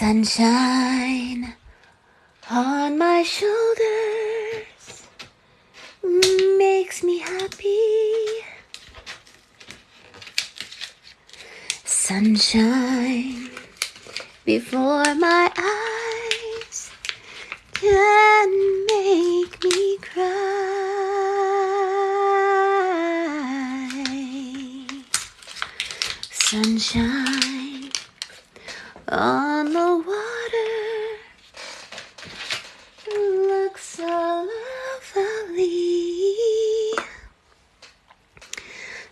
Sunshine on my shoulders makes me happy. Sunshine before my eyes can make me cry. Sunshine on the water looks so lovely.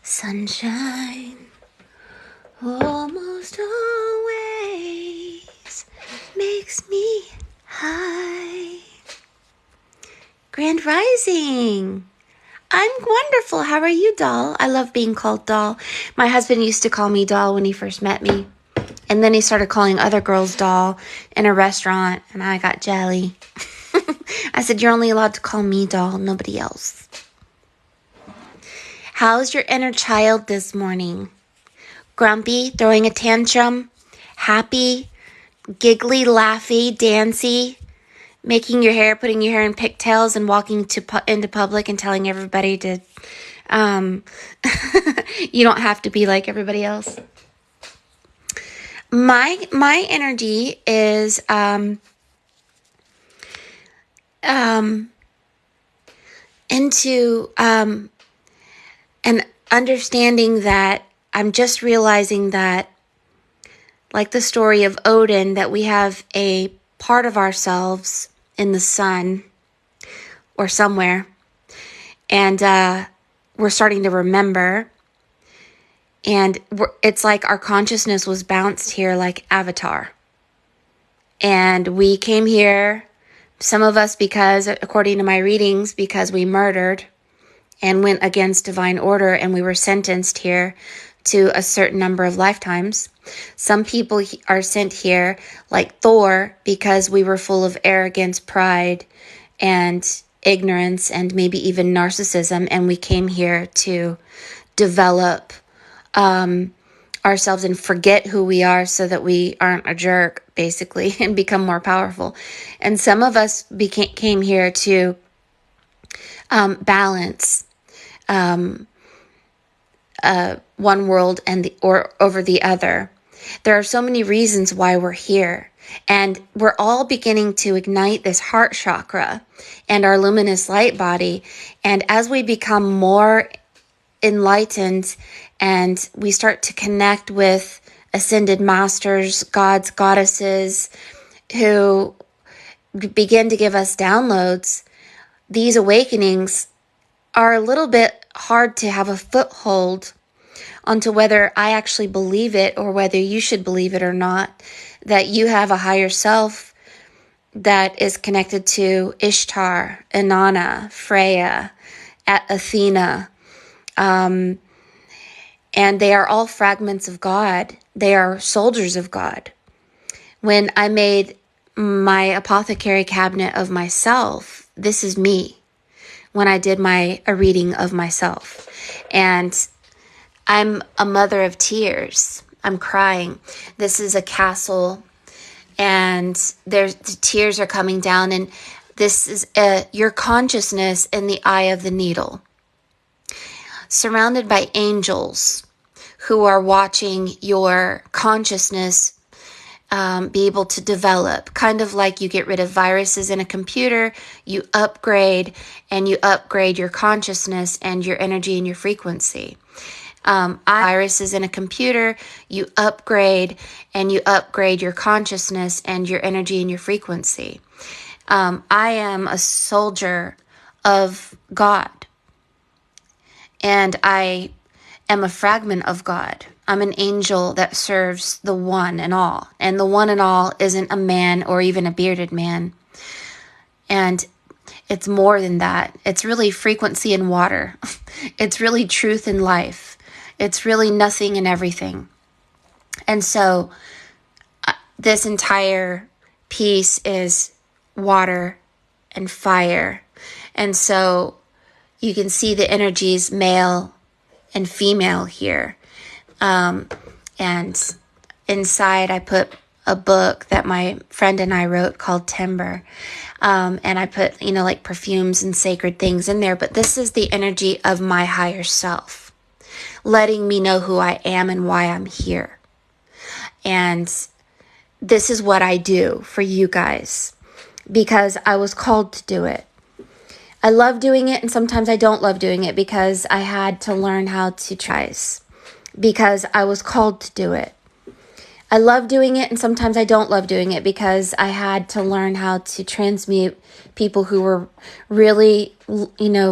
Sunshine almost always makes me high. Grand Rising. I'm wonderful. How are you, doll? I love being called doll. My husband used to call me doll when he first met me. And then he started calling other girls doll in a restaurant, and I got jelly. I said, you're only allowed to call me doll, nobody else. How's your inner child this morning? Grumpy, throwing a tantrum, happy, giggly, laughy, dancy, making your hair, putting your hair in pigtails and walking into public and telling everybody to, you don't have to be like everybody else. My energy is, into, and understanding that I'm just realizing that, like the story of Odin, that we have a part of ourselves in the sun or somewhere, and we're starting to remember, and it's like our consciousness was bounced here like Avatar, and we came here, some of us because, according to my readings, because we murdered and went against divine order, and we were sentenced here to a certain number of lifetimes. Some people are sent here like Thor because we were full of arrogance, pride, and ignorance, and maybe even narcissism, and we came here to develop ourselves and forget who we are so that we aren't a jerk, basically, and become more powerful. And some of us came here to balance one world or over the other. There are so many reasons why we're here, and we're all beginning to ignite this heart chakra and our luminous light body. And as we become more enlightened and we start to connect with ascended masters, gods, goddesses who begin to give us downloads, these awakenings are a little bit hard to have a foothold onto whether I actually believe it or whether you should believe it or not, that you have a higher self that is connected to Ishtar, Inanna, Freya, Athena, and they are all fragments of God. They are soldiers of God. When I made my apothecary cabinet of myself, this is me, when I did a reading of myself. And I'm a mother of tears. I'm crying. This is a castle, and the tears are coming down, and this is your consciousness in the eye of the needle, surrounded by angels who are watching your consciousness be able to develop. Kind of like you get rid of viruses in a computer, you upgrade, and you upgrade your consciousness and your energy and your frequency. Viruses in a computer, you upgrade, and you upgrade your consciousness and your energy and your frequency. I am a soldier of God, and I am a fragment of God. I'm an angel that serves the one and all. And the one and all isn't a man or even a bearded man. And it's more than that. It's really frequency and water. It's really truth and life. It's really nothing and everything. And so this entire piece is water and fire. And so you can see the energies, male and female here. And inside I put a book that my friend and I wrote called Timber. And I put, like perfumes and sacred things in there. But this is the energy of my higher self, letting me know who I am and why I'm here. And this is what I do for you guys because I was called to do it. I love doing it, and sometimes I don't love doing it because I had to learn how to tries because I was called to do it. I love doing it, and sometimes I don't love doing it because I had to learn how to transmute people who were really,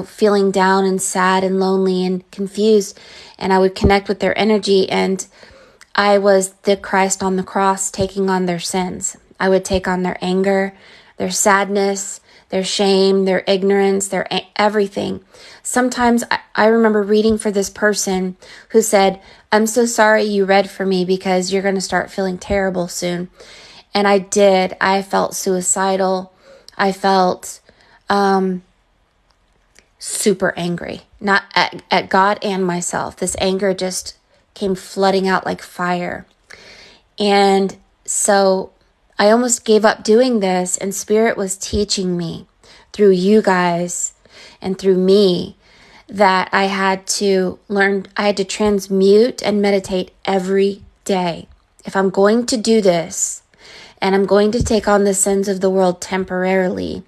feeling down and sad and lonely and confused, and I would connect with their energy, and I was the Christ on the cross taking on their sins. I would take on their anger, their sadness, their shame, their ignorance, their everything. Sometimes I remember reading for this person who said, "I'm so sorry you read for me because you're going to start feeling terrible soon." And I did. I felt suicidal. I felt super angry, not at God and myself. This anger just came flooding out like fire. And so I almost gave up doing this, and Spirit was teaching me through you guys and through me that I had to learn, I had to transmute and meditate every day. If I'm going to do this and I'm going to take on the sins of the world temporarily,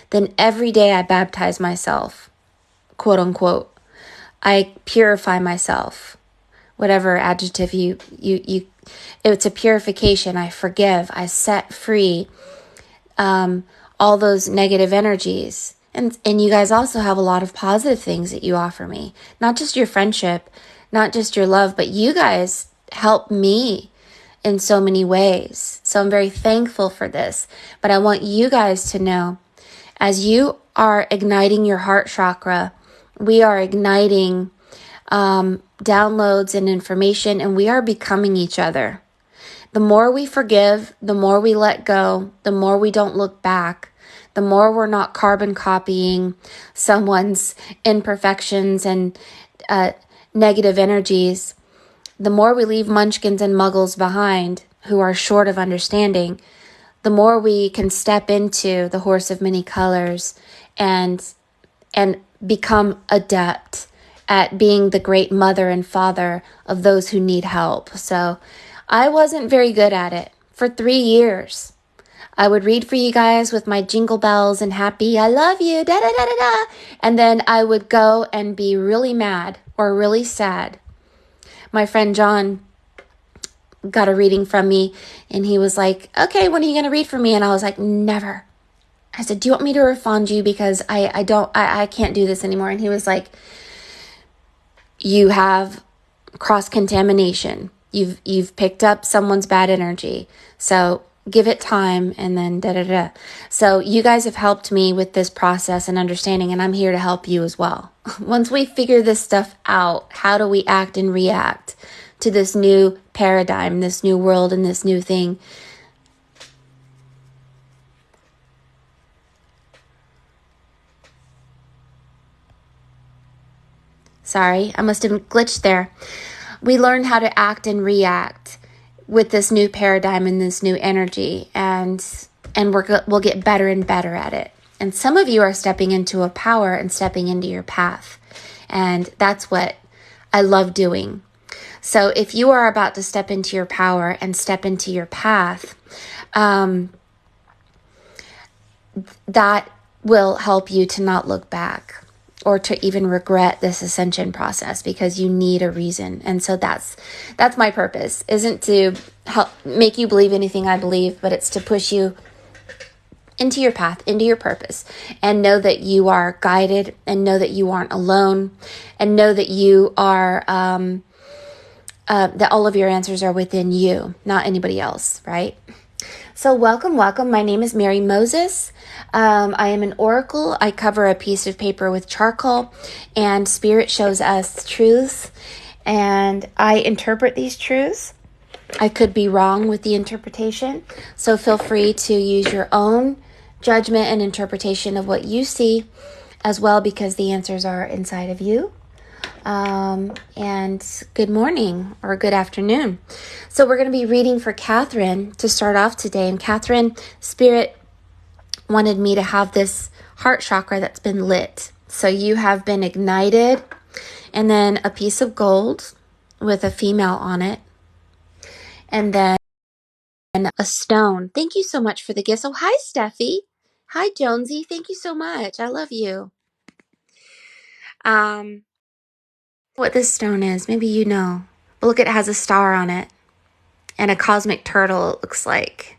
then every day I baptize myself, quote unquote. I purify myself, whatever adjective you it's a purification. I forgive, I set free all those negative energies. And you guys also have a lot of positive things that you offer me. Not just your friendship, not just your love, but you guys help me in so many ways. So I'm very thankful for this. But I want you guys to know, as you are igniting your heart chakra, we are igniting downloads and information, and we are becoming each other. The more we forgive, the more we let go, the more we don't look back, the more we're not carbon copying someone's imperfections and negative energies, the more we leave munchkins and muggles behind who are short of understanding, the more we can step into the horse of many colors and become adept at being the great mother and father of those who need help. So I wasn't very good at it for 3 years. I would read for you guys with my jingle bells and happy, I love you, da da da da da. And then I would go and be really mad or really sad. My friend John got a reading from me and he was like, "Okay, when are you going to read for me?" And I was like, "Never." I said, "Do you want me to refund you? Because I can't do this anymore." And he was like, "You have cross-contamination. You've picked up someone's bad energy. So give it time," and then da-da-da. So you guys have helped me with this process and understanding, and I'm here to help you as well. Once we figure this stuff out, how do we act and react to this new paradigm, this new world, and this new thing? Sorry, I must have glitched there. We learn how to act and react with this new paradigm and this new energy, and we'll get better and better at it. And some of you are stepping into a power and stepping into your path, and that's what I love doing. So if you are about to step into your power and step into your path, that will help you to not look back or to even regret this ascension process, because you need a reason. And so that's my purpose, isn't to help make you believe anything I believe, but it's to push you into your path, into your purpose, and know that you are guided, and know that you aren't alone, and know that you are, that all of your answers are within you, not anybody else, right? So welcome. My name is Mary Moses. I am an oracle. I cover a piece of paper with charcoal, and Spirit shows us truths, and I interpret these truths. I could be wrong with the interpretation, so feel free to use your own judgment and interpretation of what you see as well, because the answers are inside of you. And good morning or good afternoon. So we're going to be reading for Catherine to start off today. And Catherine, Spirit wanted me to have this heart chakra that's been lit. So you have been ignited, and then a piece of gold with a female on it, and then a stone. Thank you so much for the gift. Oh, hi, Steffi. Hi, Jonesy. Thank you so much. I love you. What this stone is, maybe you know. But look, it has a star on it and a cosmic turtle, it looks like.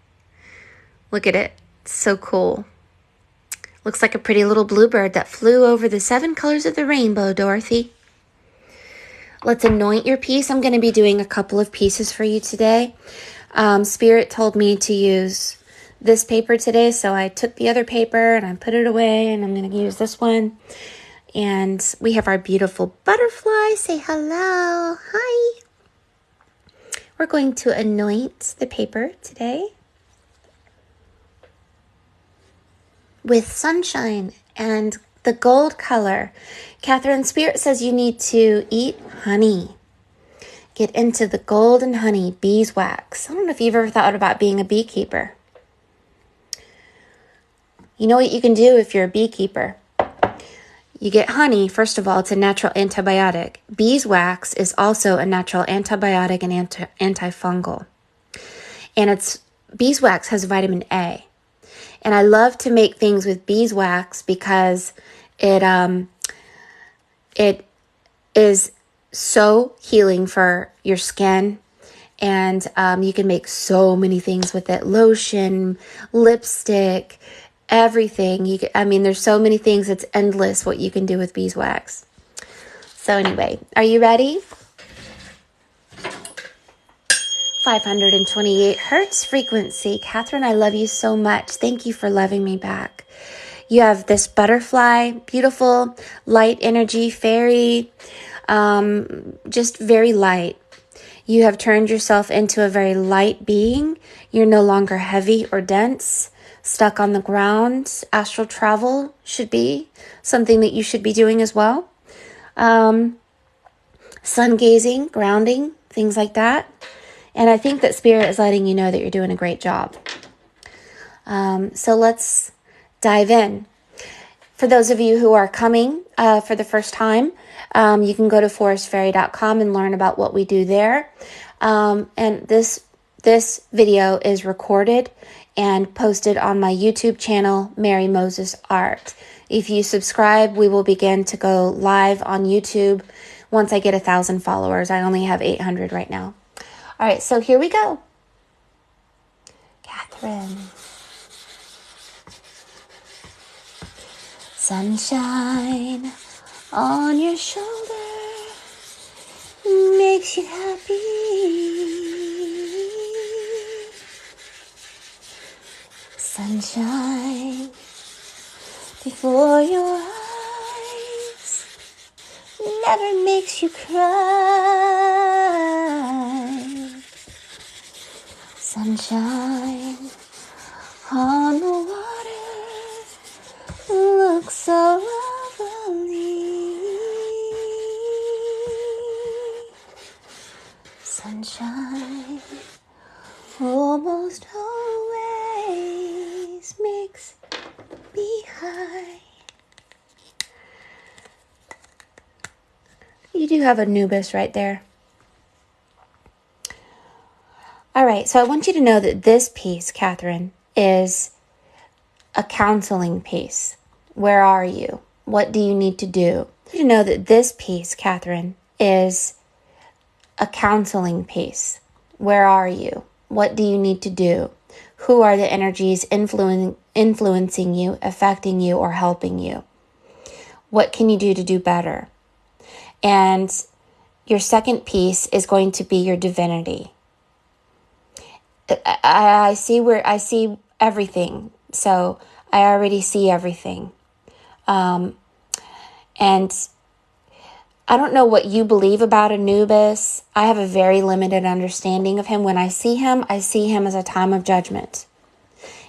Look at it. It's so cool. Looks like a pretty little bluebird that flew over the 7 colors of the rainbow, Dorothy. Let's anoint your piece. I'm going to be doing a couple of pieces for you today. Spirit told me to use this paper today, so I took the other paper and I put it away, and I'm going to use this one. And we have our beautiful butterfly. Say hello. Hi. We're going to anoint the paper today with sunshine and the gold color. Catherine, Spirit says you need to eat honey. Get into the golden honey, beeswax. I don't know if you've ever thought about being a beekeeper. You know what you can do if you're a beekeeper? You get honey. First of all, it's a natural antibiotic. Beeswax is also a natural antibiotic and antifungal. And beeswax has vitamin A. And I love to make things with beeswax because it is so healing for your skin. And you can make so many things with it. Lotion, lipstick, everything. There's so many things. It's endless what you can do with beeswax. So anyway, are you ready? 528 hertz frequency. Catherine, I love you so much. Thank you for loving me back. You have this butterfly, beautiful, light energy, fairy, just very light. You have turned yourself into a very light being. You're no longer heavy or dense, stuck on the ground. Astral travel should be something that you should be doing as well. Sun gazing, grounding, things like that. And I think that Spirit is letting you know that you're doing a great job. So let's dive in. For those of you who are coming for the first time, you can go to forestfairy.com and learn about what we do there. And this video is recorded and posted on my YouTube channel, Mary Moses Art. If you subscribe, we will begin to go live on YouTube once I get 1,000 followers. I only have 800 right now. All right, so here we go. Catherine. Sunshine on your shoulder makes you happy. Sunshine before your eyes never makes you cry. Sunshine on the water looks so lovely. Sunshine almost always makes me high. You do have Anubis right there. All right, so I want you to know that this piece, Catherine, is a counseling piece. Where are you? What do you need to do? You know that this piece, Catherine, is a counseling piece. Where are you? What do you need to do? Who are the energies influencing you, affecting you, or helping you? What can you do to do better? And your second piece is going to be your divinity. I see everything. So I already see everything. And I don't know what you believe about Anubis. I have a very limited understanding of him. When I see him as a time of judgment.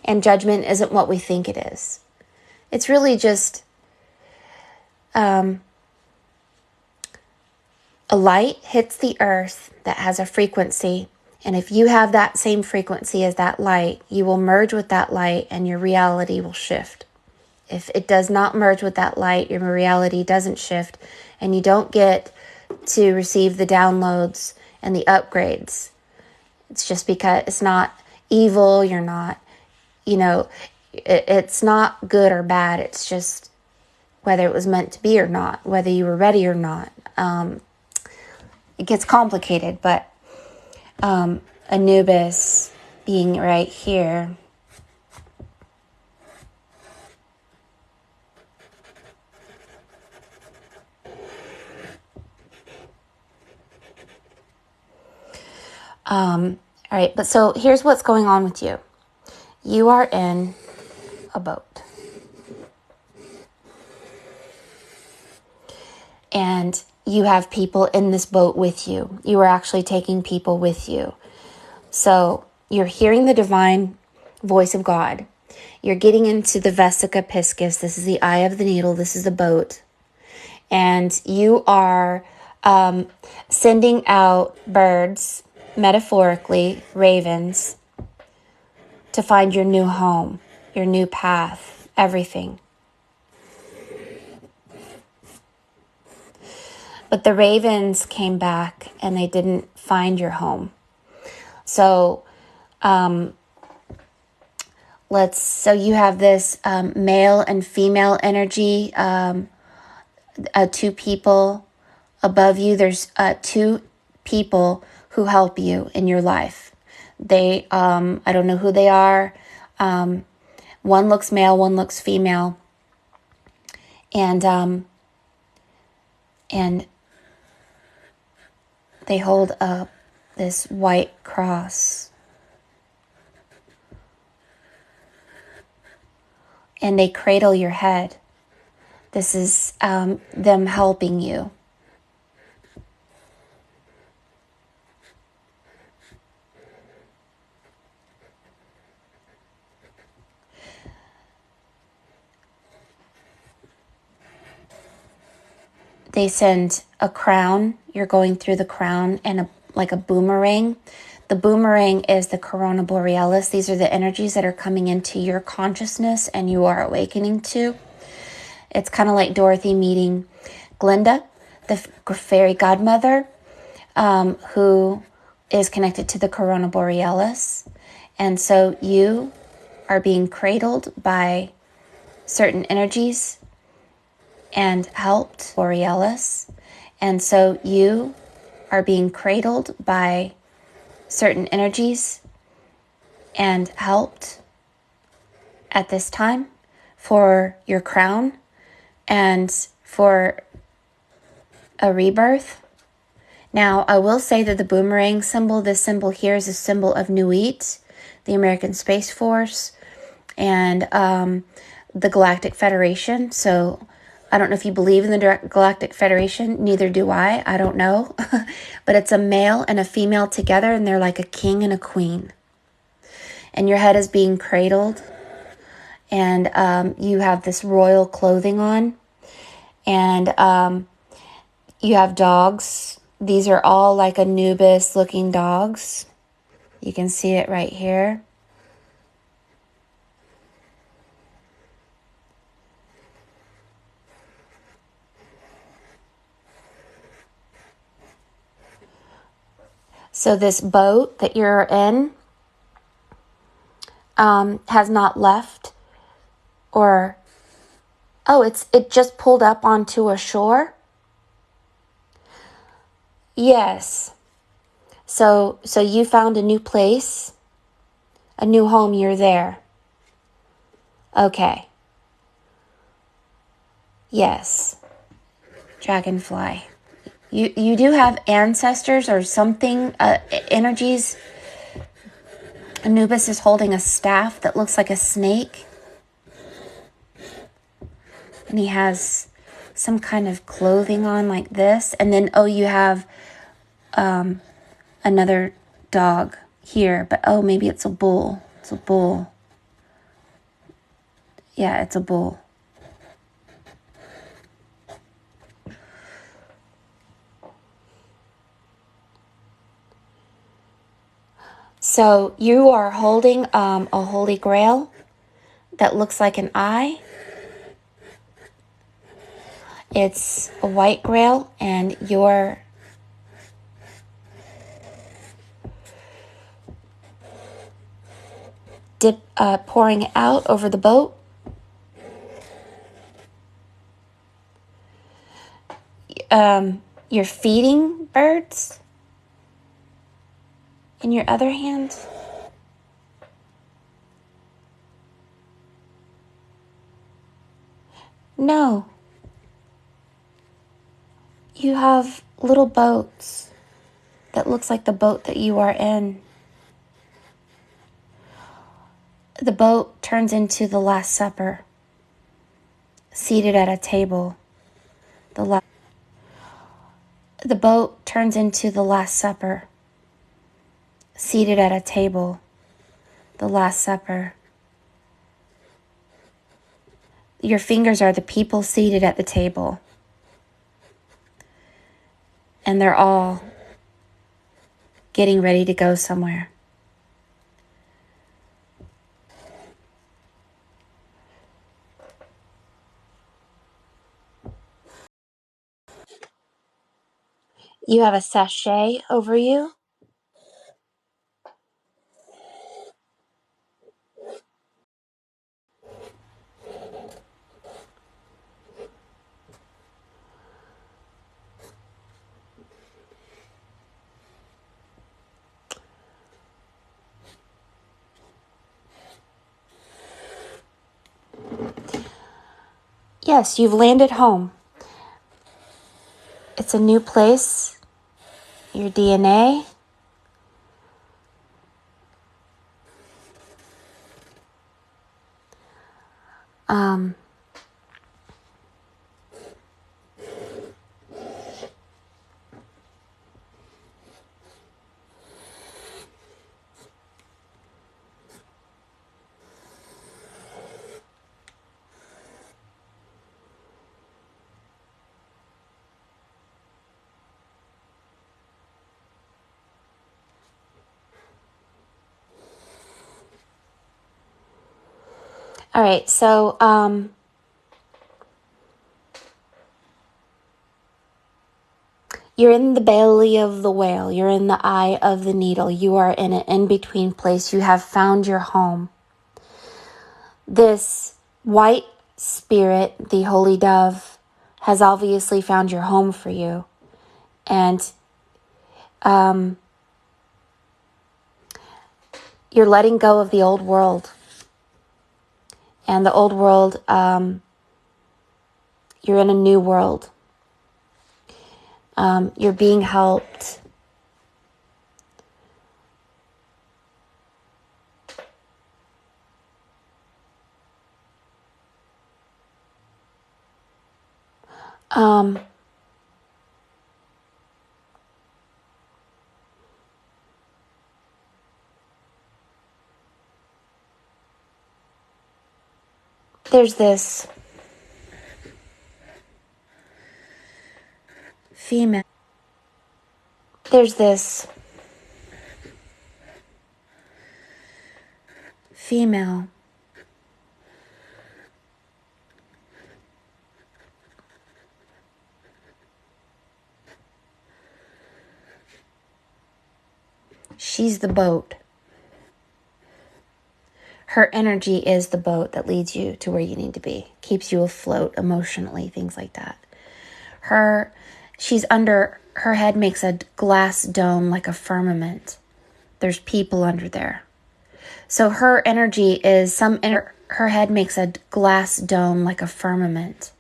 And judgment isn't what we think it is. It's really just A light hits the earth that has a frequency, and if you have that same frequency as that light, you will merge with that light and your reality will shift. If it does not merge with that light, your reality doesn't shift, and you don't get to receive the downloads and the upgrades. It's just because it's not evil, you're not, it's not good or bad. It's just whether it was meant to be or not, whether you were ready or not. It gets complicated, but Anubis being right here, all right, but so here's what's going on with you. You are in a boat. And you have people in this boat with you. You are actually taking people with you. So you're hearing the divine voice of God. You're getting into the Vesica Piscis. This is the eye of the needle. This is the boat. And you are sending out birds, metaphorically, ravens, to find your new home, your new path, everything. But the ravens came back and they didn't find your home. So, so you have this male and female energy, two people above you. There's two people who help you in your life. They, I don't know who they are. One looks male, one looks female. And they hold up this white cross. And they cradle your head. This is them helping you. They send a crown. You're going through the crown and like a boomerang. The boomerang is the corona borealis. These are the energies that are coming into your consciousness and you are awakening to. It's kind of like Dorothy meeting Glinda, the fairy godmother, who is connected to the corona borealis. And so you are being cradled by certain energies and helped borealis. And so you are being cradled by certain energies and helped at this time for your crown and for a rebirth. Now, I will say that the boomerang symbol, this symbol here is a symbol of Nuit, the American Space Force, and the Galactic Federation. So I don't know if you believe in the Galactic Federation. Neither do I. I don't know. But it's a male and a female together, and they're like a king and a queen. And your head is being cradled, and you have this royal clothing on, and you have dogs. These are all like Anubis-looking dogs. You can see it right here. So this boat that you're in has not left, or it just pulled up onto a shore. Yes. So you found a new place, a new home. You're there. Okay. Yes. Dragonfly. You do have ancestors or something, energies. Anubis is holding a staff that looks like a snake. And he has some kind of clothing on like this. And then, you have another dog here. But, maybe it's a bull. It's a bull. Yeah, it's a bull. So you are holding a holy grail that looks like an eye. It's a white grail, and you're pouring it out over the boat. You're feeding birds in your other hand. No. You have little boats that looks like the boat that you are in. The boat turns into the Last Supper, seated at a table. The boat turns into the Last Supper, seated at a table. The Last Supper. Your fingers are the people seated at the table, and they're all getting ready to go somewhere. You have a sachet over you. Yes, you've landed home. It's a new place. Your DNA. All right, so you're in the belly of the whale. You're in the eye of the needle. You are in an in-between place. You have found your home. This white spirit, the holy dove, has obviously found your home for you. And you're letting go of the old world. And the old world, you're in a new world. You're being helped. There's this female. There's this female. She's the boat. Her energy is the boat that leads you to where you need to be, keeps you afloat emotionally, things like that. She's under, her head makes a glass dome like a firmament. There's people under there. So her energy is her head makes a glass dome like a firmament.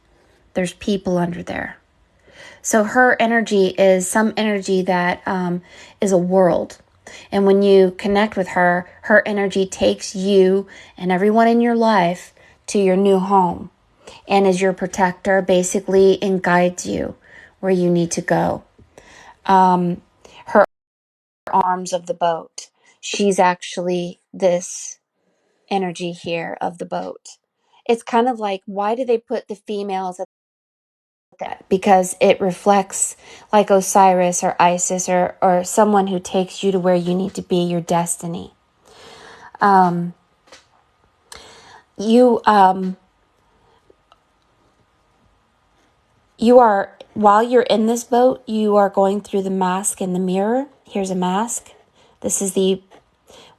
There's people under there. So her energy is some energy that is a world. And when you connect with her, her energy takes you and everyone in your life to your new home and is your protector, basically, and guides you where you need to go. Her arms of the boat. She's actually this energy here of the boat. It's kind of like, why do they put the females at because it reflects like Osiris or Isis or someone who takes you to where you need to be, your destiny. You are, while you're in this boat, you are going through the mask and the mirror. Here's a mask. This is the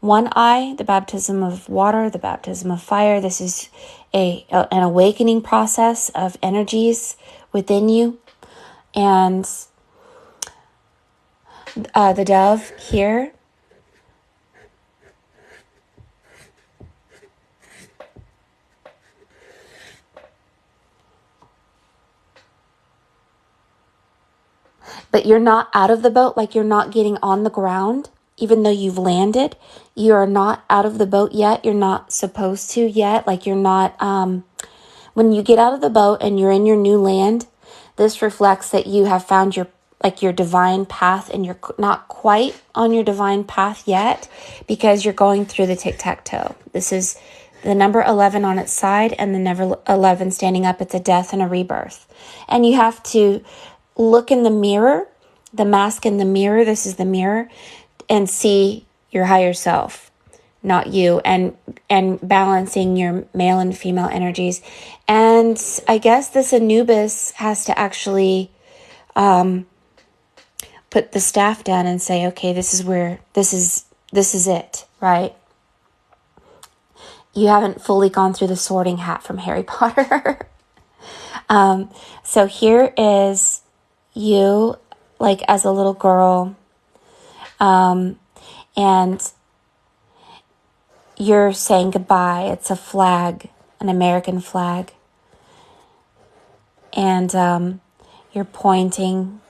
one eye, the baptism of water, the baptism of fire. This is an awakening process of energies within you. And the dove here. But you're not out of the boat, like you're not getting on the ground, even though you've landed. You are not out of the boat yet. You're not supposed to yet. Like you're not, when you get out of the boat and you're in your new land, this reflects that you have found your divine path, and you're not quite on your divine path yet because you're going through the tic-tac-toe. This is the number 11 on its side and the number 11 standing up. It's a death and a rebirth. And you have to look in the mirror, the mask in the mirror, this is the mirror, and see your higher self, not you, and balancing your male and female energies. And I guess this Anubis has to actually put the staff down and say, okay, this is it, right? You haven't fully gone through the sorting hat from Harry Potter. So here is you, like as a little girl, and you're saying goodbye. It's a flag, an American flag, and you're pointing,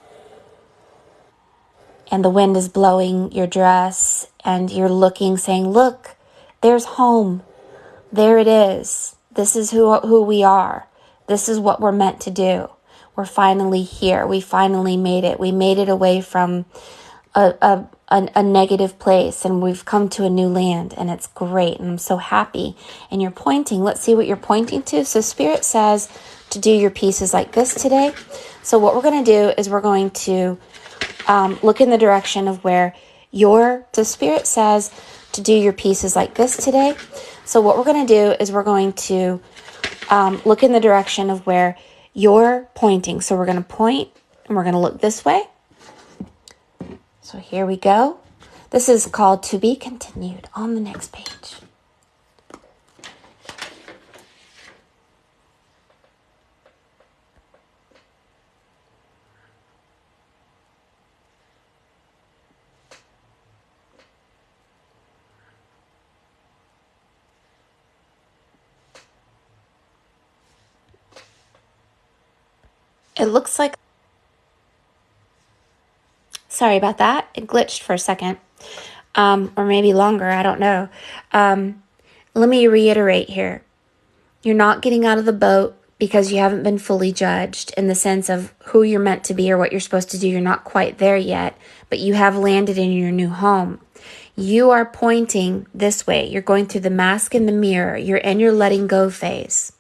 and the wind is blowing your dress, and you're looking, saying, look, there's home. There it is. This is who we are. This is what we're meant to do. We're finally here. We finally made it. We made it away from a negative place, and we've come to a new land, and it's great, and I'm so happy. And you're pointing. Let's see what you're pointing to. So Spirit says to do your pieces like this today. So what we're going to do is we're going to look in the direction of where the Spirit says to do your pieces like this today. So what we're going to do is we're going to look in the direction of where you're pointing. So we're going to point, and we're going to look this way. So here we go. This is called To Be Continued on the next page. It looks like, sorry about that. It glitched for a second, or maybe longer. I don't know. Let me reiterate here. You're not getting out of the boat because you haven't been fully judged in the sense of who you're meant to be or what you're supposed to do. You're not quite there yet, but you have landed in your new home. You are pointing this way. You're going through the mask and the mirror. You're in your letting go phase.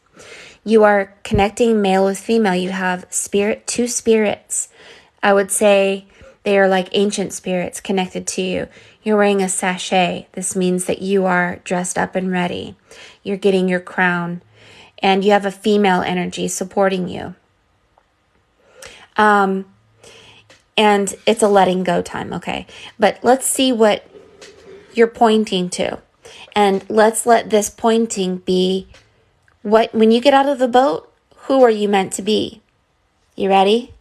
You are connecting male with female. You have two spirits. I would say they are like ancient spirits connected to you. You're wearing a sachet. This means that you are dressed up and ready. You're getting your crown. And you have a female energy supporting you. And it's a letting go time, okay? But let's see what you're pointing to. And let's let this pointing be when you get out of the boat, who are you meant to be? You ready?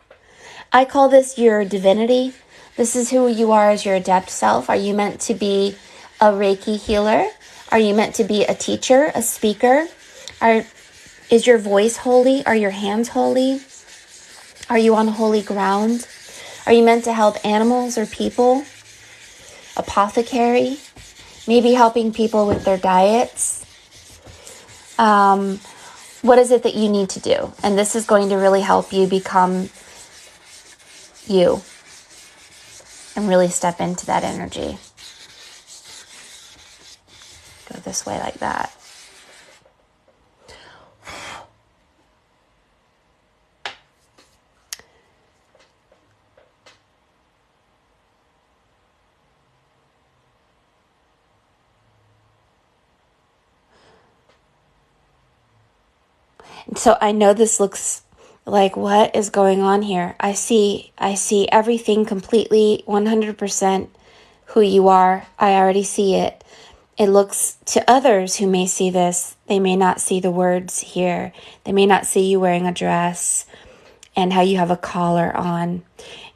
I call this your divinity. This is who you are as your adept self. Are you meant to be a Reiki healer? Are you meant to be a teacher, a speaker? Is your voice holy? Are your hands holy? Are you on holy ground? Are you meant to help animals or people? Apothecary? Maybe helping people with their diets? What is it that you need to do? And this is going to really help you become you and really step into that energy. Go this way like that. So I know this looks like, what is going on here? I see everything completely 100% who you are. I already see it. It looks to others who may see this, they may not see the words here. They may not see you wearing a dress and how you have a collar on.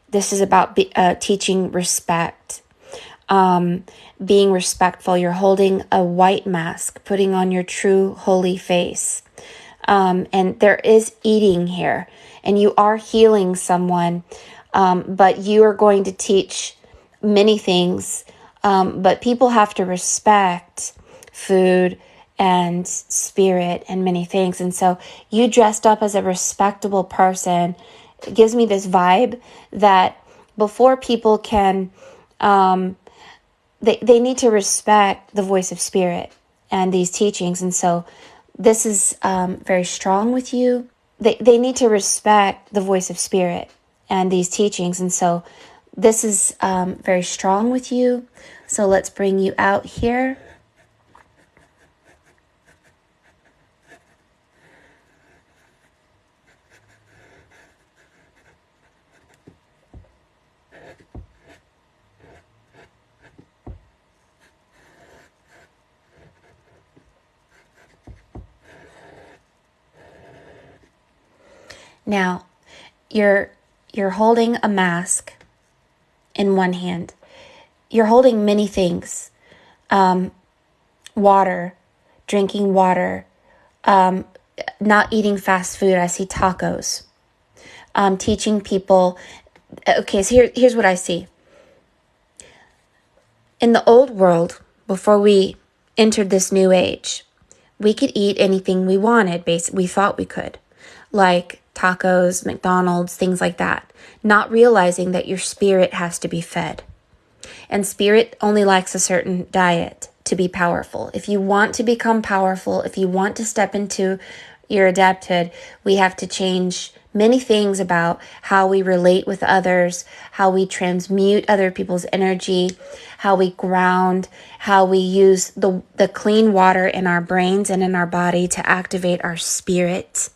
This is about teaching respect, being respectful. You're holding a white mask, putting on your true holy face. And there is eating here, and you are healing someone, but you are going to teach many things, but people have to respect food and spirit and many things. And so you dressed up as a respectable person. It gives me this vibe that before people can, they need to respect the voice of spirit and these teachings. And so this is very strong with you. They need to respect the voice of spirit and these teachings. And so this is very strong with you. So let's bring you out here. Now, you're holding a mask in one hand. You're holding many things. Water, drinking water, not eating fast food. I see tacos. Teaching people. Okay, so here's what I see. In the old world, before we entered this new age, we could eat anything we wanted, we thought we could, like tacos, McDonald's, things like that, not realizing that your spirit has to be fed. And spirit only likes a certain diet to be powerful. If you want to become powerful, if you want to step into your adepthood, we have to change many things about how we relate with others, how we transmute other people's energy, how we ground, how we use the clean water in our brains and in our body to activate our spirit,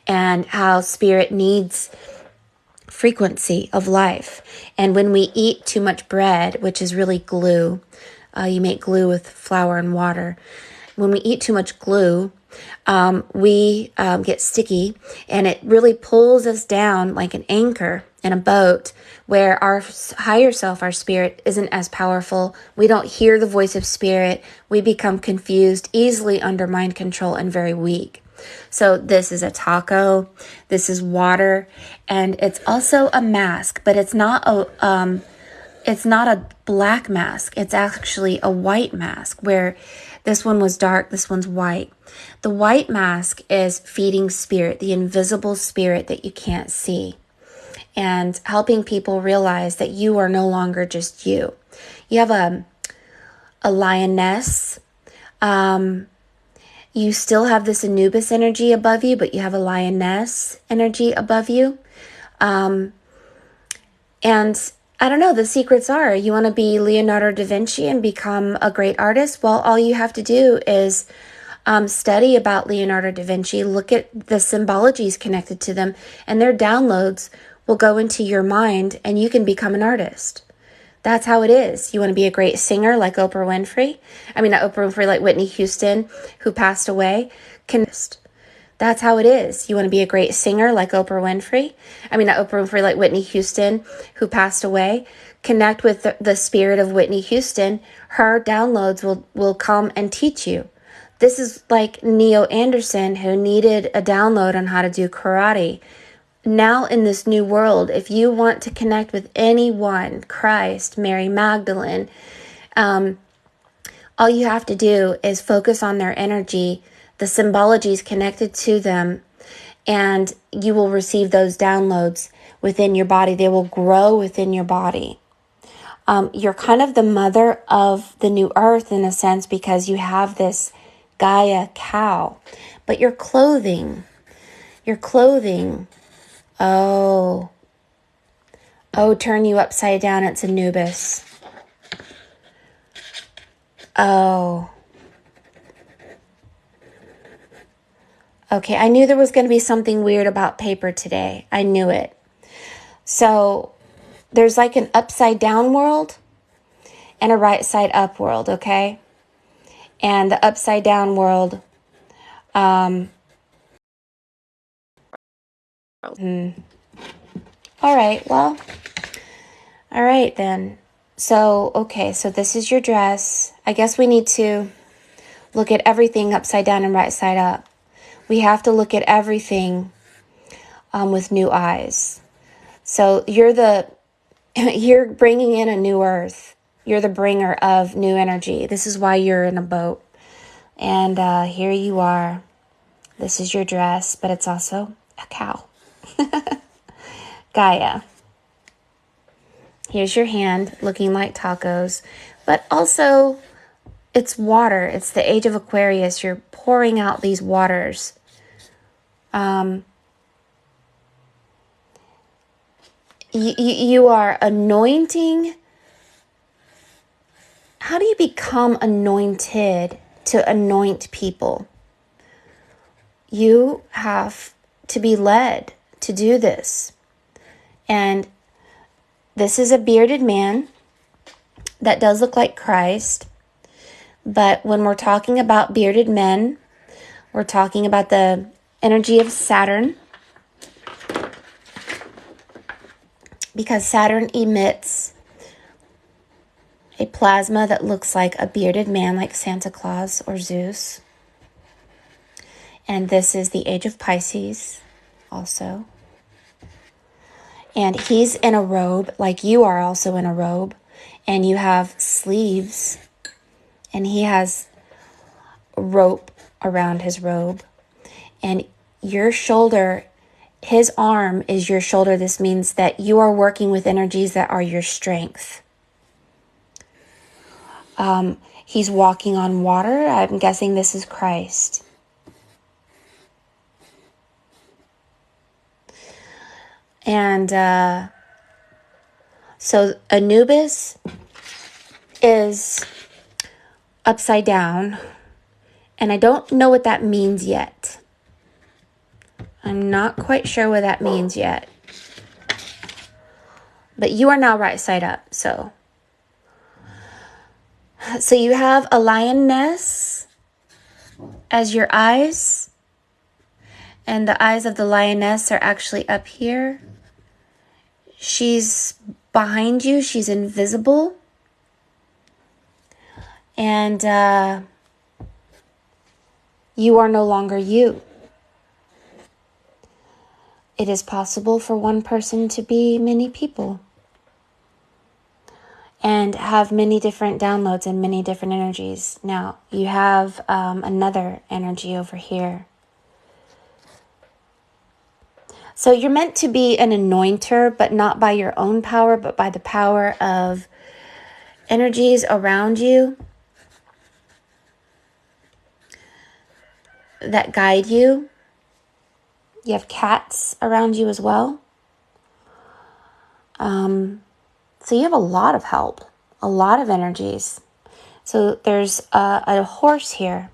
and how spirit needs frequency of life. And when we eat too much bread, which is really glue, you make glue with flour and water. When we eat too much glue, we get sticky, and it really pulls us down like an anchor in a boat, where our higher self, our spirit, isn't as powerful. We don't hear the voice of spirit. We become confused, easily under mind control, and very weak. So this is a taco, this is water, and it's also a mask, but it's not a black mask. It's actually a white mask, where this one was dark, this one's white. The white mask is feeding spirit, the invisible spirit that you can't see, and helping people realize that you are no longer just you. You have a lioness. You still have this Anubis energy above you, but you have a lioness energy above you. And I don't know, the secrets are, you want to be Leonardo da Vinci and become a great artist? Well, all you have to do is study about Leonardo da Vinci, look at the symbologies connected to them, and their downloads will go into your mind, and you can become an artist. That's how it is. You want to be a great singer like Oprah Winfrey? I mean, not Oprah Winfrey, like Whitney Houston, who passed away. That's how it is. You want to be a great singer like Oprah Winfrey? I mean, not Oprah Winfrey, like Whitney Houston, who passed away. Connect with the spirit of Whitney Houston. Her downloads will come and teach you. This is like Neo Anderson, who needed a download on how to do karate. Now in this new world, if you want to connect with anyone, Christ, Mary Magdalene, all you have to do is focus on their energy, the symbologies connected to them, and you will receive those downloads within your body. They will grow within your body. You're kind of the mother of the new earth in a sense, because you have this Gaia cow, but your clothing, oh, turn you upside down, it's Anubis. Oh, Okay, I knew there was going to be something weird about paper today. I knew it. So there's like an upside down world and a right side up world, okay? And the upside down world, all right, well, all right then. So, okay, so this is your dress. I guess we need to look at everything upside down and right side up. We have to look at everything with new eyes. So you're bringing in a new earth. You're the bringer of new energy. This is why you're in a boat. And here you are. This is your dress, but it's also a cow. Gaia. Here's your hand looking like tacos, but also it's water. It's the age of Aquarius. You're pouring out these waters. You are anointing. How do you become anointed to anoint people? You have to be led to do this. And this is a bearded man that does look like Christ. But when we're talking about bearded men, we're talking about the energy of Saturn. Because Saturn emits a plasma that looks like a bearded man, like Santa Claus or Zeus. And this is the age of Pisces also. And he's in a robe, like you are also in a robe. And you have sleeves. And he has a rope around his robe. And your shoulder, his arm is your shoulder. This means that you are working with energies that are your strength. He's walking on water. I'm guessing this is Christ. And so Anubis is upside down. And I don't know what that means yet. I'm not quite sure what that means yet. But you are now right side up, so. So you have a lioness as your eyes. And the eyes of the lioness are actually up here. She's behind you. She's invisible. And you are no longer you. It is possible for one person to be many people. And have many different downloads and many different energies. Now, you have another energy over here. So you're meant to be an anointer, but not by your own power, but by the power of energies around you that guide you. You have cats around you as well. So you have a lot of help, a lot of energies. So there's a horse here.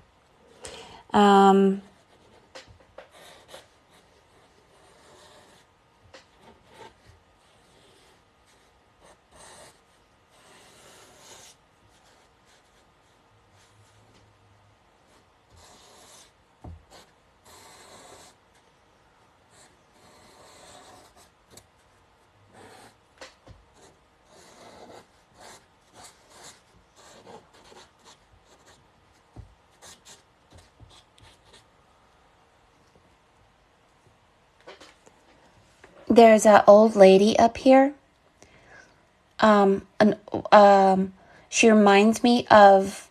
There's an old lady up here. She reminds me of,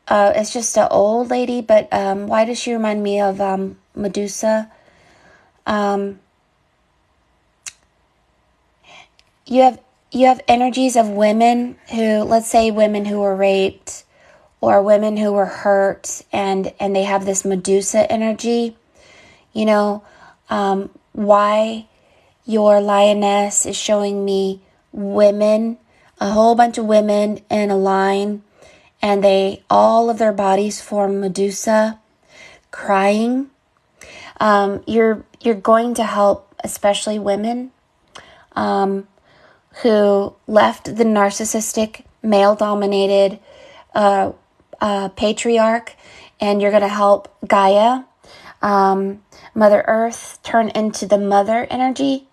it's just an old lady, but why does she remind me of Medusa? You have energies of women who, let's say women who were raped or women who were hurt, and they have this Medusa energy. You know, why your lioness is showing me women, a whole bunch of women in a line, and all of their bodies form Medusa, crying. You're going to help, especially women who left the narcissistic, male-dominated patriarch, and you're going to help Gaia, Mother Earth, turn into the mother energy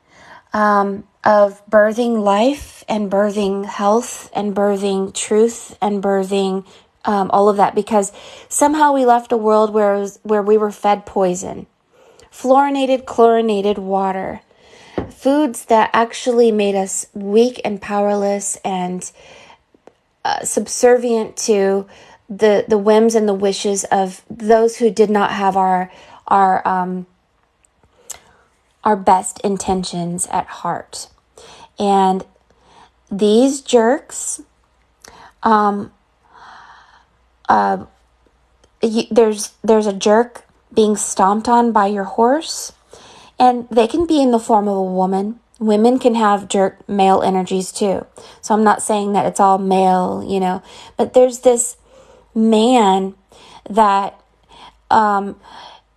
of birthing life and birthing health and birthing truth and birthing all of that, because somehow we left a world where we were fed poison, fluorinated, chlorinated water, foods that actually made us weak and powerless and subservient to the whims and the wishes of those who did not have our best intentions at heart. And these jerks, there's a jerk being stomped on by your horse, and they can be in the form of a woman. Women can have jerk male energies too. So I'm not saying that it's all male, but there's this man that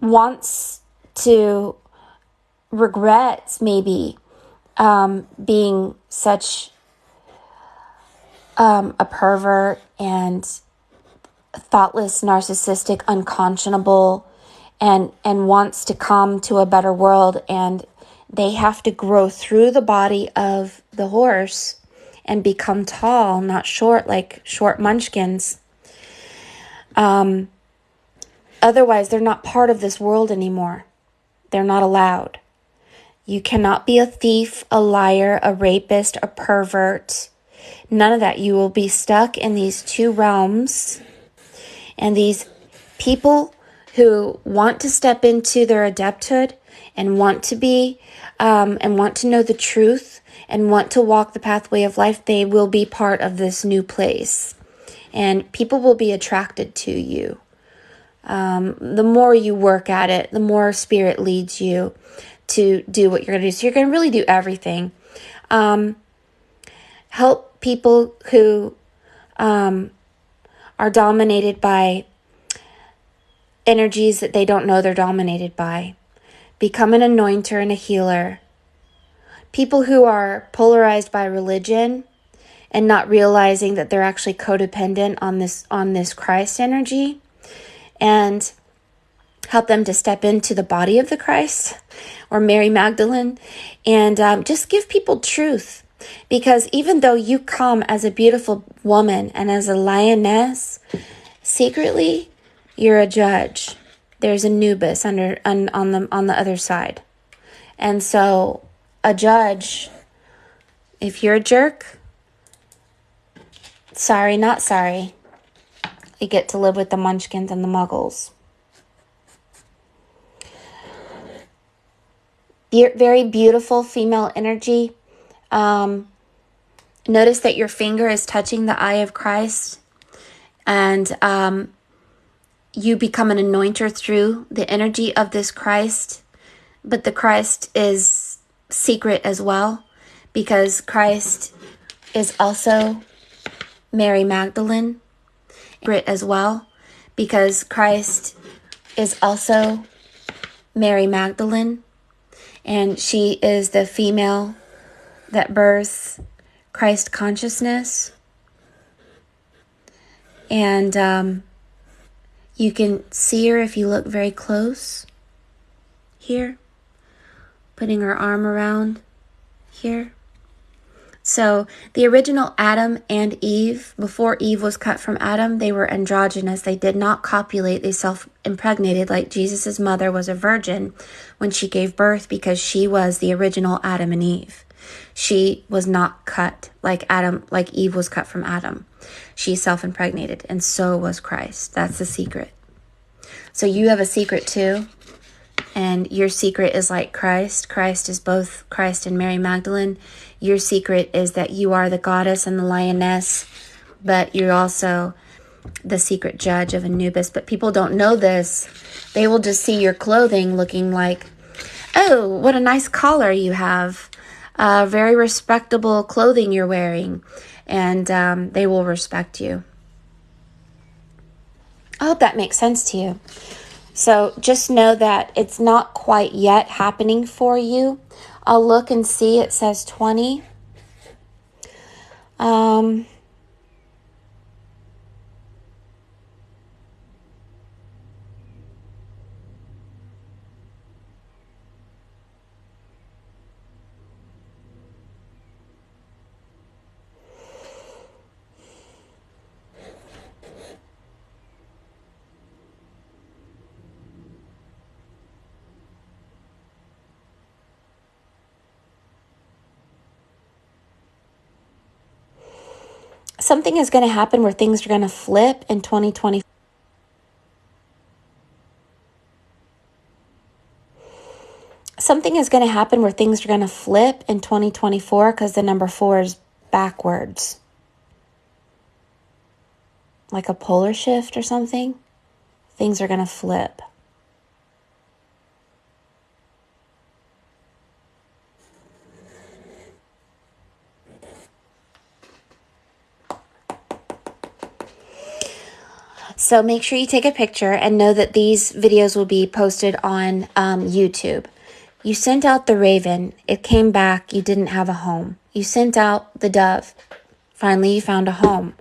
wants to, regrets maybe being such a pervert and thoughtless, narcissistic, unconscionable, and wants to come to a better world, and they have to grow through the body of the horse and become tall, not short, like short munchkins. Otherwise, they're not part of this world anymore. They're not allowed. You cannot be a thief, a liar, a rapist, a pervert. None of that. You will be stuck in these two realms. And these people who want to step into their adepthood and want to be, and want to know the truth and want to walk the pathway of life, they will be part of this new place. And people will be attracted to you. The more you work at it, the more spirit leads you to do what you're going to do. So you're going to really do everything. Help people who are dominated by energies that they don't know they're dominated by. Become an anointer and a healer. People who are polarized by religion and not realizing that they're actually codependent on this Christ energy, and help them to step into the body of the Christ, or Mary Magdalene, and just give people truth. Because even though you come as a beautiful woman and as a lioness, secretly you're a judge. There's Anubis on the other side. And so a judge, if you're a jerk, sorry, not sorry. You get to live with the munchkins and the muggles. Very beautiful female energy. Notice that your finger is touching the eye of Christ, and you become an anointer through the energy of this Christ. But the Christ is secret as well, because Christ is also Mary Magdalene. Secret as well, because Christ is also Mary Magdalene. And she is the female that births Christ consciousness. And you can see her if you look very close. Here. Putting her arm around here. So the original Adam and Eve, before Eve was cut from Adam, they were androgynous. They did not copulate. They self-impregnated, like Jesus' mother was a virgin when she gave birth, because she was the original Adam and Eve. She was not cut like Eve was cut from Adam. She self-impregnated, and so was Christ. That's the secret. So you have a secret too. And your secret is like Christ. Christ is both Christ and Mary Magdalene. Your secret is that you are the goddess and the lioness, but you're also the secret judge of Anubis. But people don't know this. They will just see your clothing looking like, oh, what a nice collar you have. Very respectable clothing you're wearing. And they will respect you. I hope that makes sense to you. So just know that it's not quite yet happening for you. I'll look and see. It says 20. Something is going to happen where things are going to flip in 2020. Something is going to happen where things are going to flip in 2024 because the number 4 is backwards. Like a polar shift or something. Things are going to flip. So make sure you take a picture and know that these videos will be posted on YouTube. You sent out the raven. It came back. You didn't have a home. You sent out the dove. Finally, you found a home.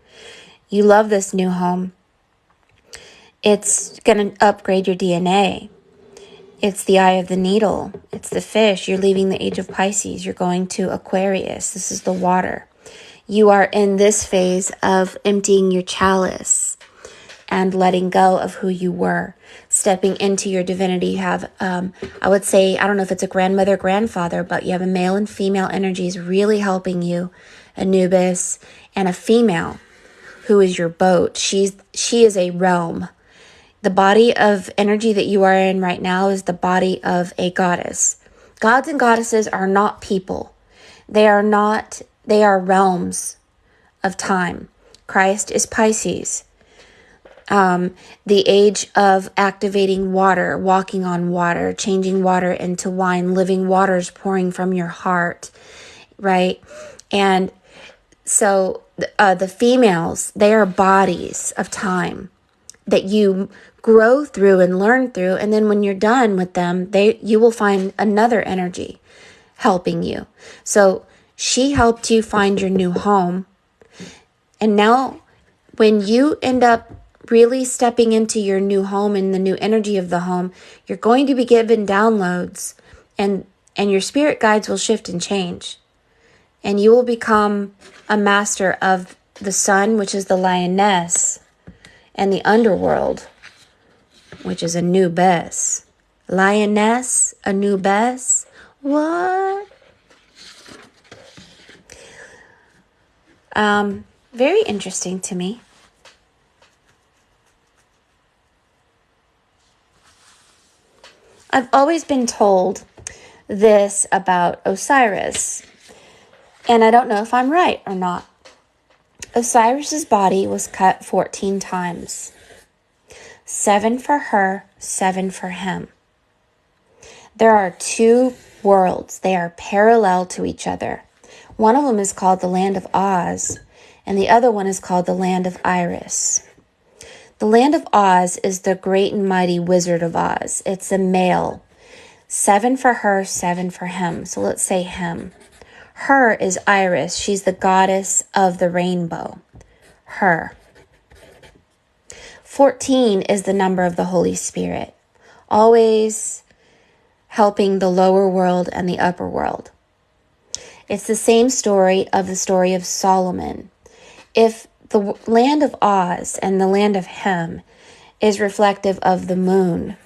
You love this new home. It's going to upgrade your DNA. It's the eye of the needle. It's the fish. You're leaving the age of Pisces. You're going to Aquarius. This is the water. You are in this phase of emptying your chalice and letting go of who you were, stepping into your divinity. You have, I would say, I don't know if it's a grandmother, grandfather, but you have a male and female energies really helping you, Anubis, and a female who is your boat. She is a realm. The body of energy that you are in right now is the body of a goddess. Gods and goddesses are not people. They are realms of time. Christ is Pisces. The age of activating water, walking on water, changing water into wine, living waters pouring from your heart, right? And so the females, they are bodies of time that you grow through and learn through. And then when you're done with them, you will find another energy helping you. So she helped you find your new home. And now when you end up really stepping into your new home and the new energy of the home, you're going to be given downloads, and your spirit guides will shift and change. And you will become a master of the sun, which is the lioness, and the underworld, which is Anubis. Lioness, Anubis. What? Very interesting to me. I've always been told this about Osiris, and I don't know if I'm right or not. Osiris's body was cut 14 times. 7 for her, 7 for him. There are 2 worlds. They are parallel to each other. One of them is called the Land of Oz, and the other one is called the Land of Iris. The Land of Oz is the great and mighty Wizard of Oz. It's a male. 7 for her, 7 for him. So let's say him. Her is Iris. She's the goddess of the rainbow. Her. 14 is the number of the Holy Spirit. Always helping the lower world and the upper world. It's the same story of the story of Solomon. If the Land of Oz and the Land of Hem is reflective of the moon,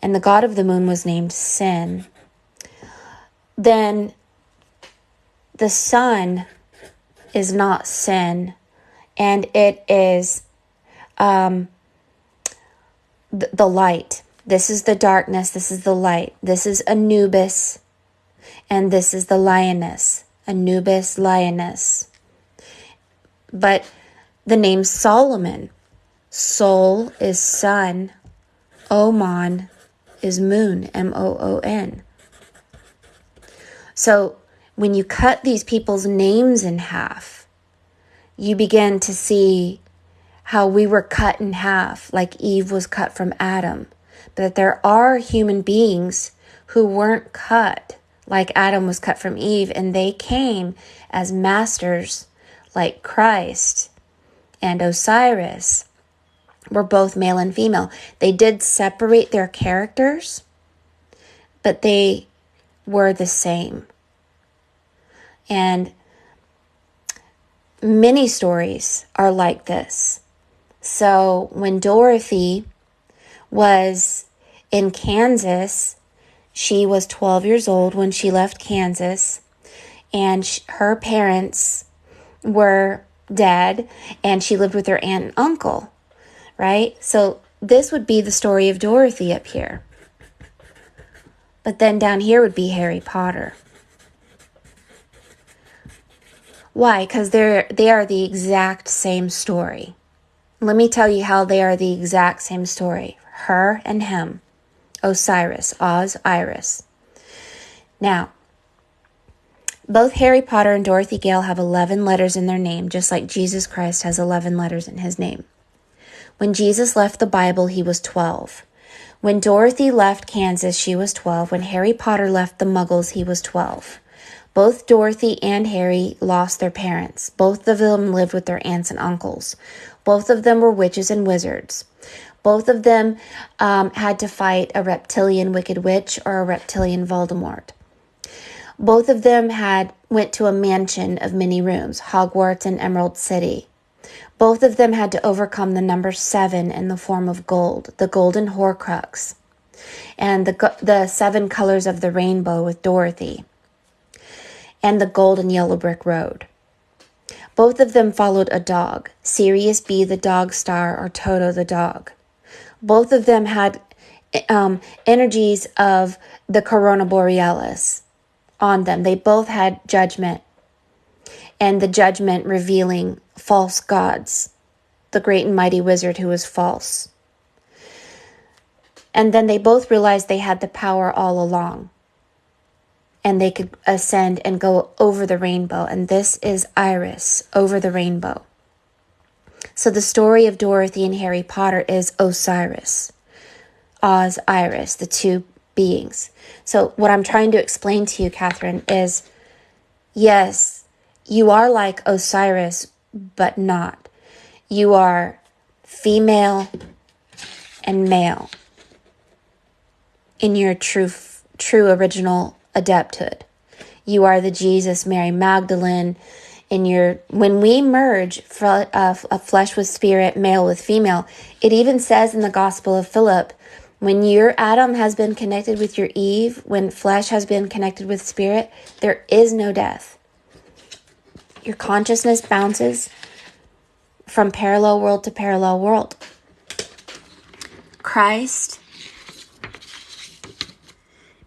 and the god of the moon was named Sin, then the sun is not sin, and it is the light. This is the darkness, this is the light. This is Anubis, and this is the lioness. Anubis, lioness. But the name Solomon, Sol is sun, Oman is moon, M-O-O-N. So when you cut these people's names in half, you begin to see how we were cut in half, like Eve was cut from Adam. But that there are human beings who weren't cut like Adam was cut from Eve, and they came as masters like Christ and Osiris were both male and female. They did separate their characters, but they were the same. And many stories are like this. So when Dorothy was in Kansas, she was 12 years old when she left Kansas, and her parents were dead, and she lived with her aunt and uncle, right? So this would be the story of Dorothy up here. But then down here would be Harry Potter. Why? Because they are the exact same story. Let me tell you how they are the exact same story. Her and him. Osiris, Oz, Iris. Now, both Harry Potter and Dorothy Gale have 11 letters in their name, just like Jesus Christ has 11 letters in his name. When Jesus left the Bible, he was 12. When Dorothy left Kansas, she was 12. When Harry Potter left the Muggles, he was 12. Both Dorothy and Harry lost their parents. Both of them lived with their aunts and uncles. Both of them were witches and wizards. Both of them had to fight a reptilian wicked witch or a reptilian Voldemort. Both of them went to a mansion of many rooms, Hogwarts and Emerald City. Both of them had to overcome the number 7 in the form of gold, the golden Horcrux, and the 7 colors of the rainbow with Dorothy, and the gold and yellow brick road. Both of them followed a dog, Sirius B the dog star or Toto the dog. Both of them had energies of the Corona Borealis on them. They both had judgment, and the judgment revealing false gods, the great and mighty wizard who was false. And then they both realized they had the power all along, and they could ascend and go over the rainbow. And this is Iris, over the rainbow. So the story of Dorothy and Harry Potter is Osiris, Oz, Iris, the two beings. So what I'm trying to explain to you, Catherine, is yes, you are like Osiris, but not. You are female and male in your true original adepthood. You are the Jesus, Mary Magdalene. When we merge a flesh with spirit, male with female, it even says in the Gospel of Philip, when your Adam has been connected with your Eve, when flesh has been connected with spirit, there is no death. Your consciousness bounces from parallel world to parallel world. Christ,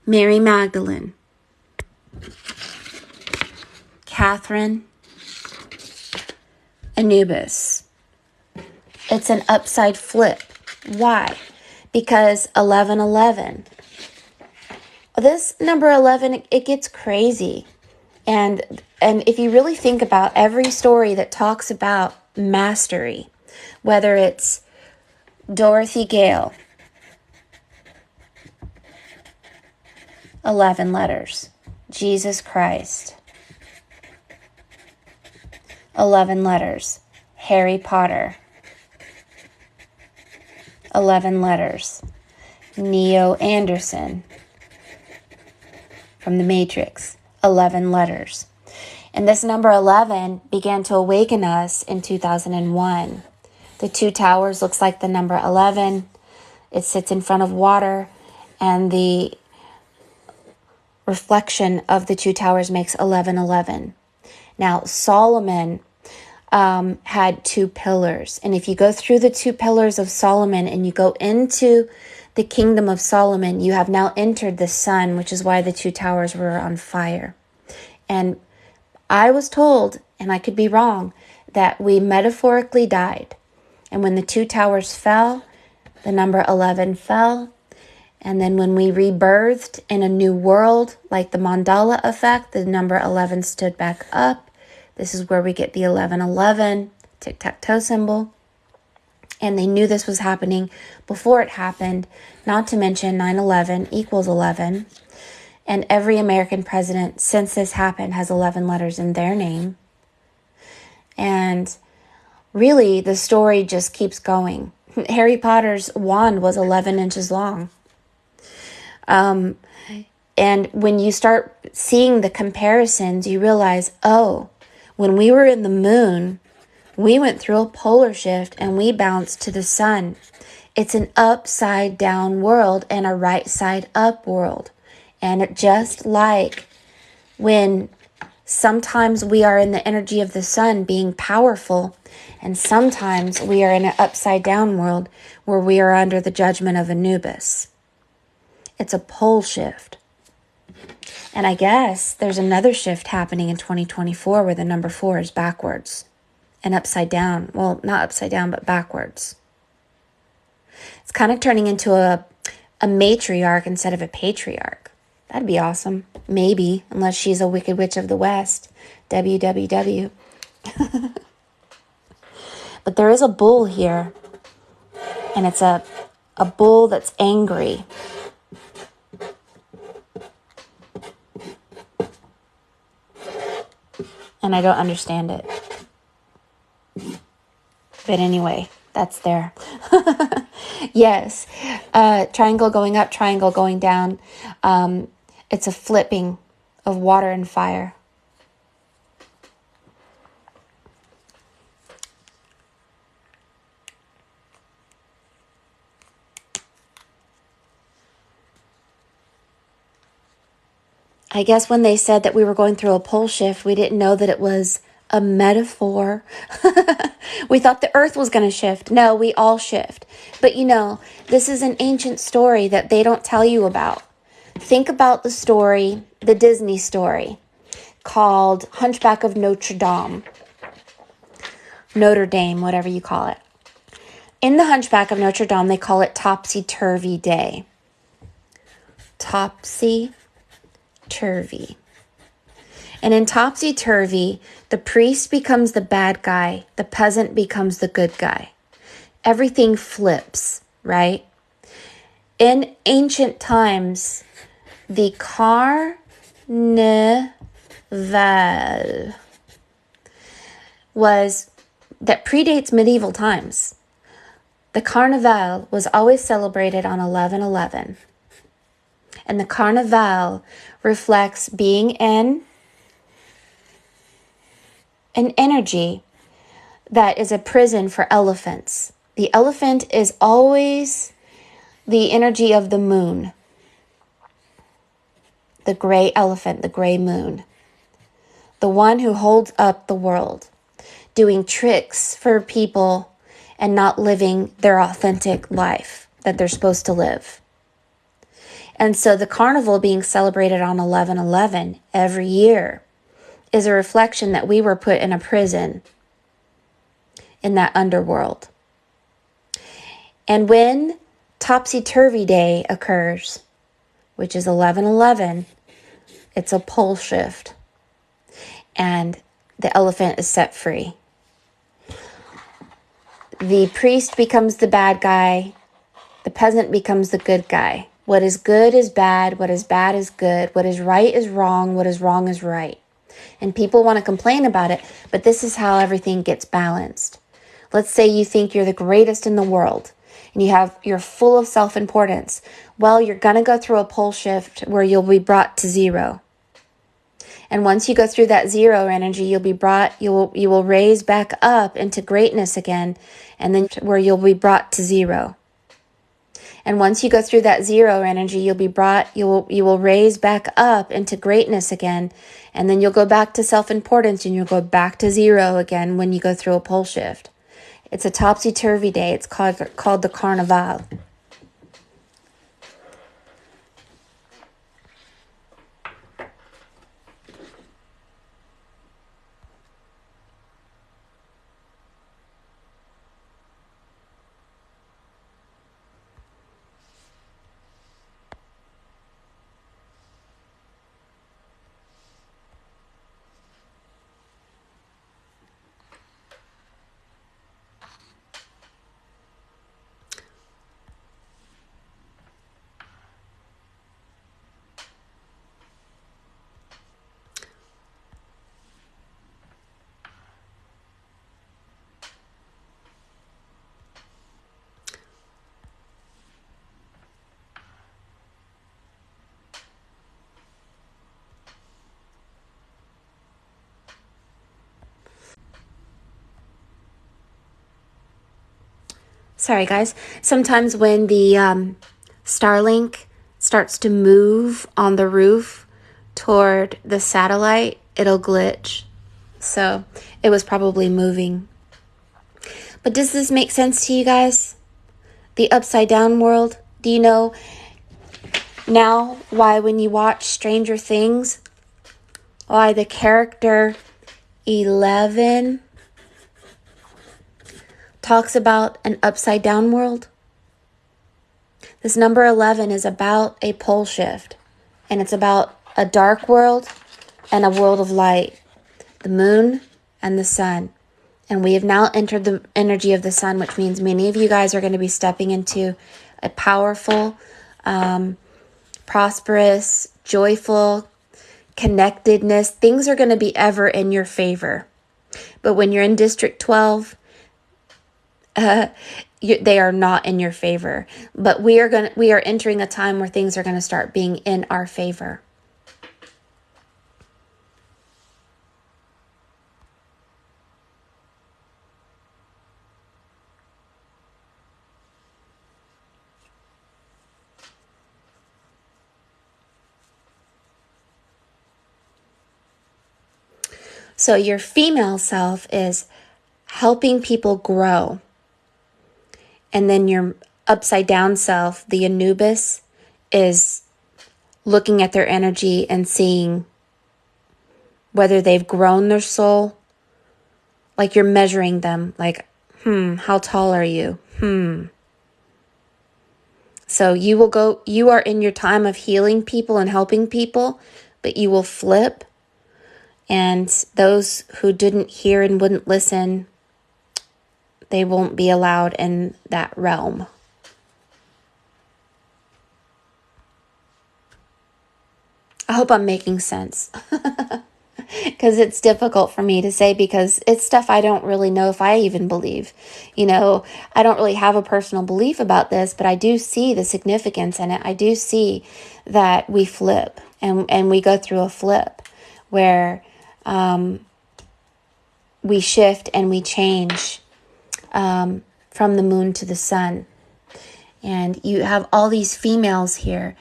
Mary Magdalene, Catherine, Anubis. It's an upside flip. Why? Because 11:11. This number 11, it gets crazy. And if you really think about every story that talks about mastery, whether it's Dorothy Gale, 11 letters. Jesus Christ, 11 letters. Harry Potter, 11 letters. Neo Anderson from The Matrix, 11 letters. And this number 11 began to awaken us in 2001. The two towers looks like the number 11. It sits in front of water, and the reflection of the two towers makes 11:11. Now, Solomon had 2 pillars. And if you go through the 2 pillars of Solomon and you go into the kingdom of Solomon, you have now entered the sun, which is why the 2 towers were on fire. And I was told, and I could be wrong, that we metaphorically died. And when the 2 towers fell, the number 11 fell. And then when we rebirthed in a new world, like the mandala effect, the number 11 stood back up. This is where we get the 11:11 tic-tac-toe symbol. And they knew this was happening before it happened, not to mention 9/11 equals 11. And every American president since this happened has 11 letters in their name. And really, the story just keeps going. Harry Potter's wand was 11 inches long. And when you start seeing the comparisons, you realize, oh, when we were in the moon, we went through a polar shift and we bounced to the sun. It's an upside down world and a right side up world. And it just like when sometimes we are in the energy of the sun being powerful, and sometimes we are in an upside down world where we are under the judgment of Anubis. It's a pole shift. And I guess there's another shift happening in 2024 where the number 4 is backwards and upside down. Well, not upside down, but backwards. It's kind of turning into a matriarch instead of a patriarch. That'd be awesome. Maybe, unless she's a wicked witch of the West. WWW. But there is a bull here. And it's a bull that's angry. And I don't understand it. But anyway, that's there. Yes. Triangle going up, triangle going down. It's a flipping of water and fire. I guess when they said that we were going through a pole shift, we didn't know that it was a metaphor. We thought the earth was going to shift. No, we all shift. But this is an ancient story that they don't tell you about. Think about the story, the Disney story, called Hunchback of Notre Dame. Notre Dame, whatever you call it. In the Hunchback of Notre Dame, they call it Topsy-Turvy Day. Topsy-Turvy. And in Topsy-Turvy, the priest becomes the bad guy, the peasant becomes the good guy. Everything flips, right? In ancient times, the carnival that predates medieval times. The carnival was always celebrated on 11/11. And the carnival reflects being in an energy that is a prison for elephants. The elephant is always the energy of the moon. The gray elephant, the gray moon. The one who holds up the world, doing tricks for people and not living their authentic life that they're supposed to live. And so the carnival being celebrated on 11/11 every year is a reflection that we were put in a prison in that underworld. And when Topsy-Turvy Day occurs, which is 11/11, it's a pole shift. And the elephant is set free. The priest becomes the bad guy. The peasant becomes the good guy. What is good is bad. What is bad is good. What is right is wrong. What is wrong is right. And people want to complain about it, but this is how everything gets balanced. Let's say you think you're the greatest in the world and you're full of self-importance. Well, you're going to go through a pole shift where you'll be brought to zero. And once you go through that zero energy, you will raise back up into greatness again, and then where you'll be brought to zero. And once you go through that zero energy, you will raise back up into greatness again, and then you'll go back to self-importance, and you'll go back to zero again when you go through a pole shift. It's a topsy-turvy day. It's called the carnival. Sorry, guys. Sometimes when the Starlink starts to move on the roof toward the satellite, it'll glitch. So it was probably moving. But does this make sense to you guys? The upside down world? Do you know now why when you watch Stranger Things, why the character 11 talks about an upside down world? This number 11 is about a pole shift, and it's about a dark world and a world of light, the moon and the sun. And we have now entered the energy of the sun, which means many of you guys are going to be stepping into a powerful, prosperous, joyful connectedness. Things are going to be ever in your favor. But when you're in District 12, they are not in your favor. But we are entering a time where things are going to start being in our favor. So your female self is helping people grow. And then your upside down self, the Anubis, is looking at their energy and seeing whether they've grown their soul. Like you're measuring them, like, how tall are you? So you are in your time of healing people and helping people, but you will flip. And those who didn't hear and wouldn't listen, they won't be allowed in that realm. I hope I'm making sense. Because it's difficult for me to say, because it's stuff I don't really know if I even believe. You know, I don't really have a personal belief about this, but I do see the significance in it. I do see that we flip and we go through a flip where we shift and we change from the moon to the sun. And you have all these females here,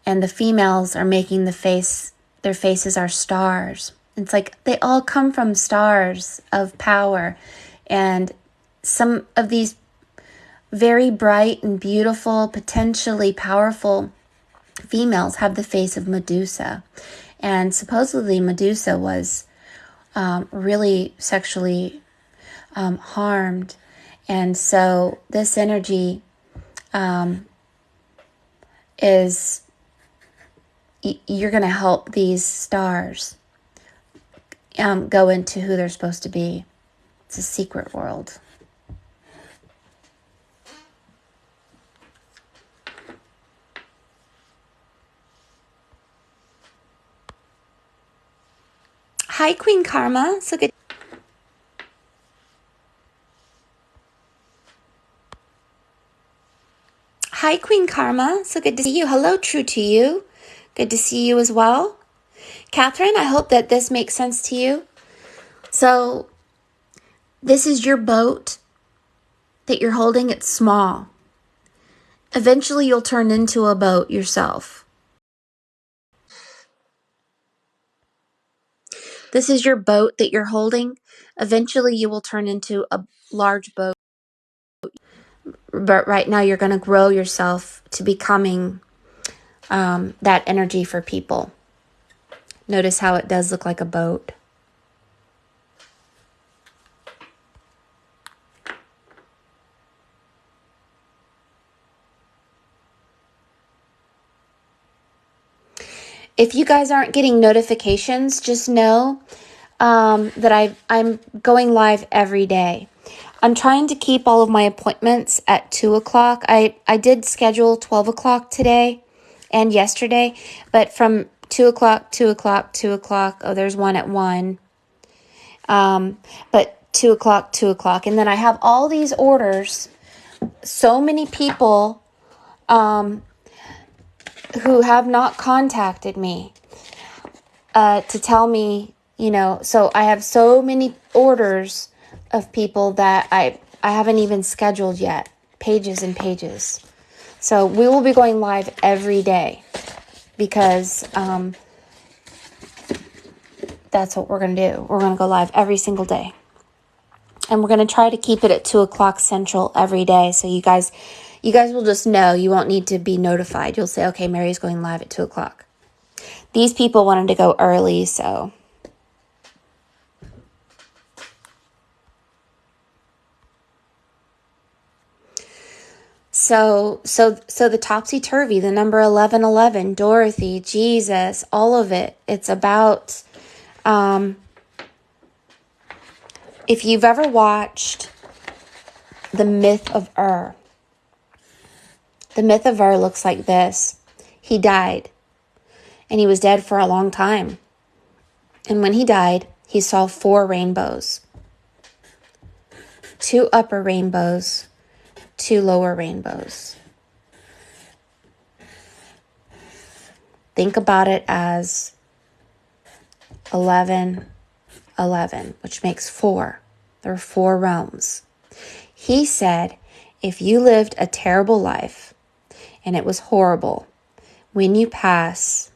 and the females are making their faces are stars. It's like they all come from stars of power. And some of these very bright and beautiful, potentially powerful females have the face of Medusa. And supposedly Medusa was really sexually harmed. And so this energy is, you're going to help these stars go into who they're supposed to be. It's a secret world. Hi, Queen Karma. So good. Hi, Queen Karma. So good to see you. Hello, True to You. Good to see you as well. Catherine, I hope that this makes sense to you. So this is your boat that you're holding. It's small. Eventually, you'll turn into a boat yourself. This is your boat that you're holding. Eventually, you will turn into a large boat. But right now, you're going to grow yourself to becoming that energy for people. Notice how it does look like a boat. If you guys aren't getting notifications, just know that I'm going live every day. I'm trying to keep all of my appointments at 2 o'clock. I did schedule 12 o'clock today and yesterday, but from 2 o'clock, 2 o'clock, 2 o'clock, oh, there's one at 1. But 2 o'clock, 2 o'clock. And then I have all these orders. So many people who have not contacted me to tell me, you know, so I have so many orders of people that I haven't even scheduled yet. pages and pages. So we will be going live every day because that's what we're going to do. We're going to go live every single day. And we're going to try to keep it at 2 o'clock Central every day. So you guys will just know. You won't need to be notified. You'll say, okay, Mary's going live at 2 o'clock. These people wanted to go early, so. So the topsy-turvy, the number 1111, Dorothy, Jesus, all of it. It's about, if you've ever watched the myth of Ur, the myth of Ur looks like this. He died, and he was dead for a long time. And when he died, he saw 4 rainbows. 2 upper rainbows, 2 lower rainbows. Think about it as 11, 11, which makes 4. There are 4 realms. He said, if you lived a terrible life and it was horrible, when you pass,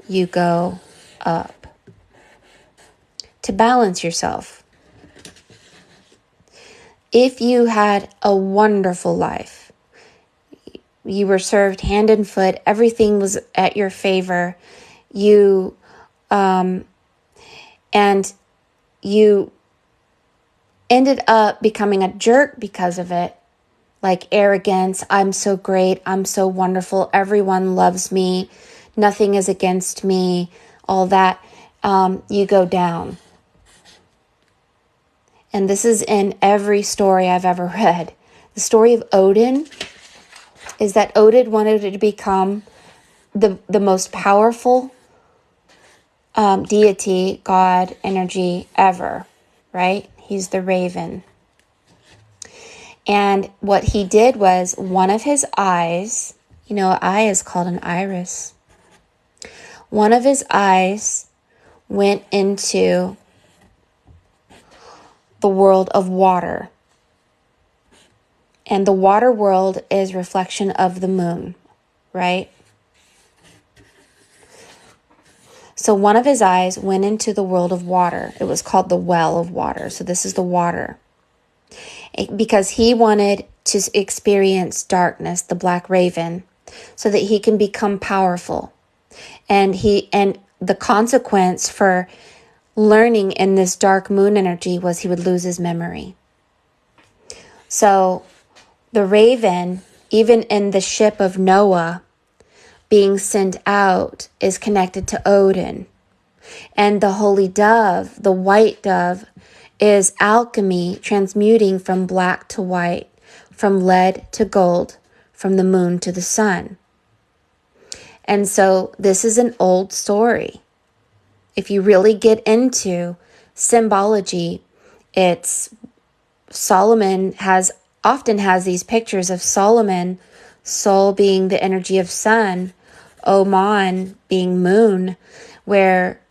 you go up to balance yourself. If you had a wonderful life, you were served hand and foot, everything was at your favor, you ended up becoming a jerk because of it, like arrogance, I'm so great, I'm so wonderful, everyone loves me, nothing is against me, all that, you go down. And this is in every story I've ever read. The story of Odin is that Odin wanted to become the most powerful deity, god, energy ever, right? He's the raven. And what he did was one of his eyes, an eye is called an iris. One of his eyes went into the world of water. And the water world is reflection of the moon, right? So one of his eyes went into the world of water. It was called the well of water. So this is the water. Because he wanted to experience darkness, the black raven, so that he can become powerful. And the consequence for learning in this dark moon energy was he would lose his memory. So the raven, even in the ship of Noah being sent out, is connected to Odin. And the holy dove, the white dove, is alchemy, transmuting from black to white, from lead to gold, from the moon to the sun. And so this is an old story. If you really get into symbology, it's Solomon often has these pictures of Solomon, Sol being the energy of sun, Oman being moon, where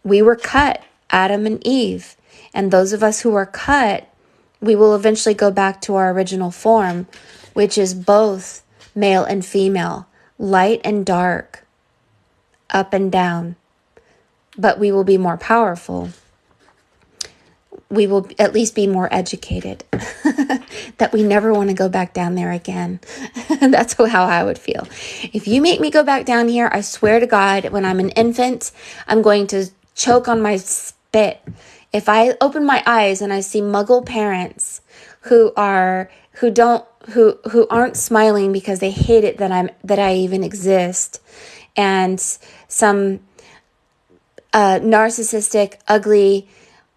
we were cut, Adam and Eve. And those of us who are cut, we will eventually go back to our original form, which is both male and female, light and dark, up and down. But we will be more powerful. We will at least be more educated. That we never want to go back down there again. That's how I would feel. If you make me go back down here, I swear to God, when I'm an infant, I'm going to choke on my spit. If I open my eyes and I see Muggle parents who aren't smiling because they hate it that I even exist, and some narcissistic, ugly,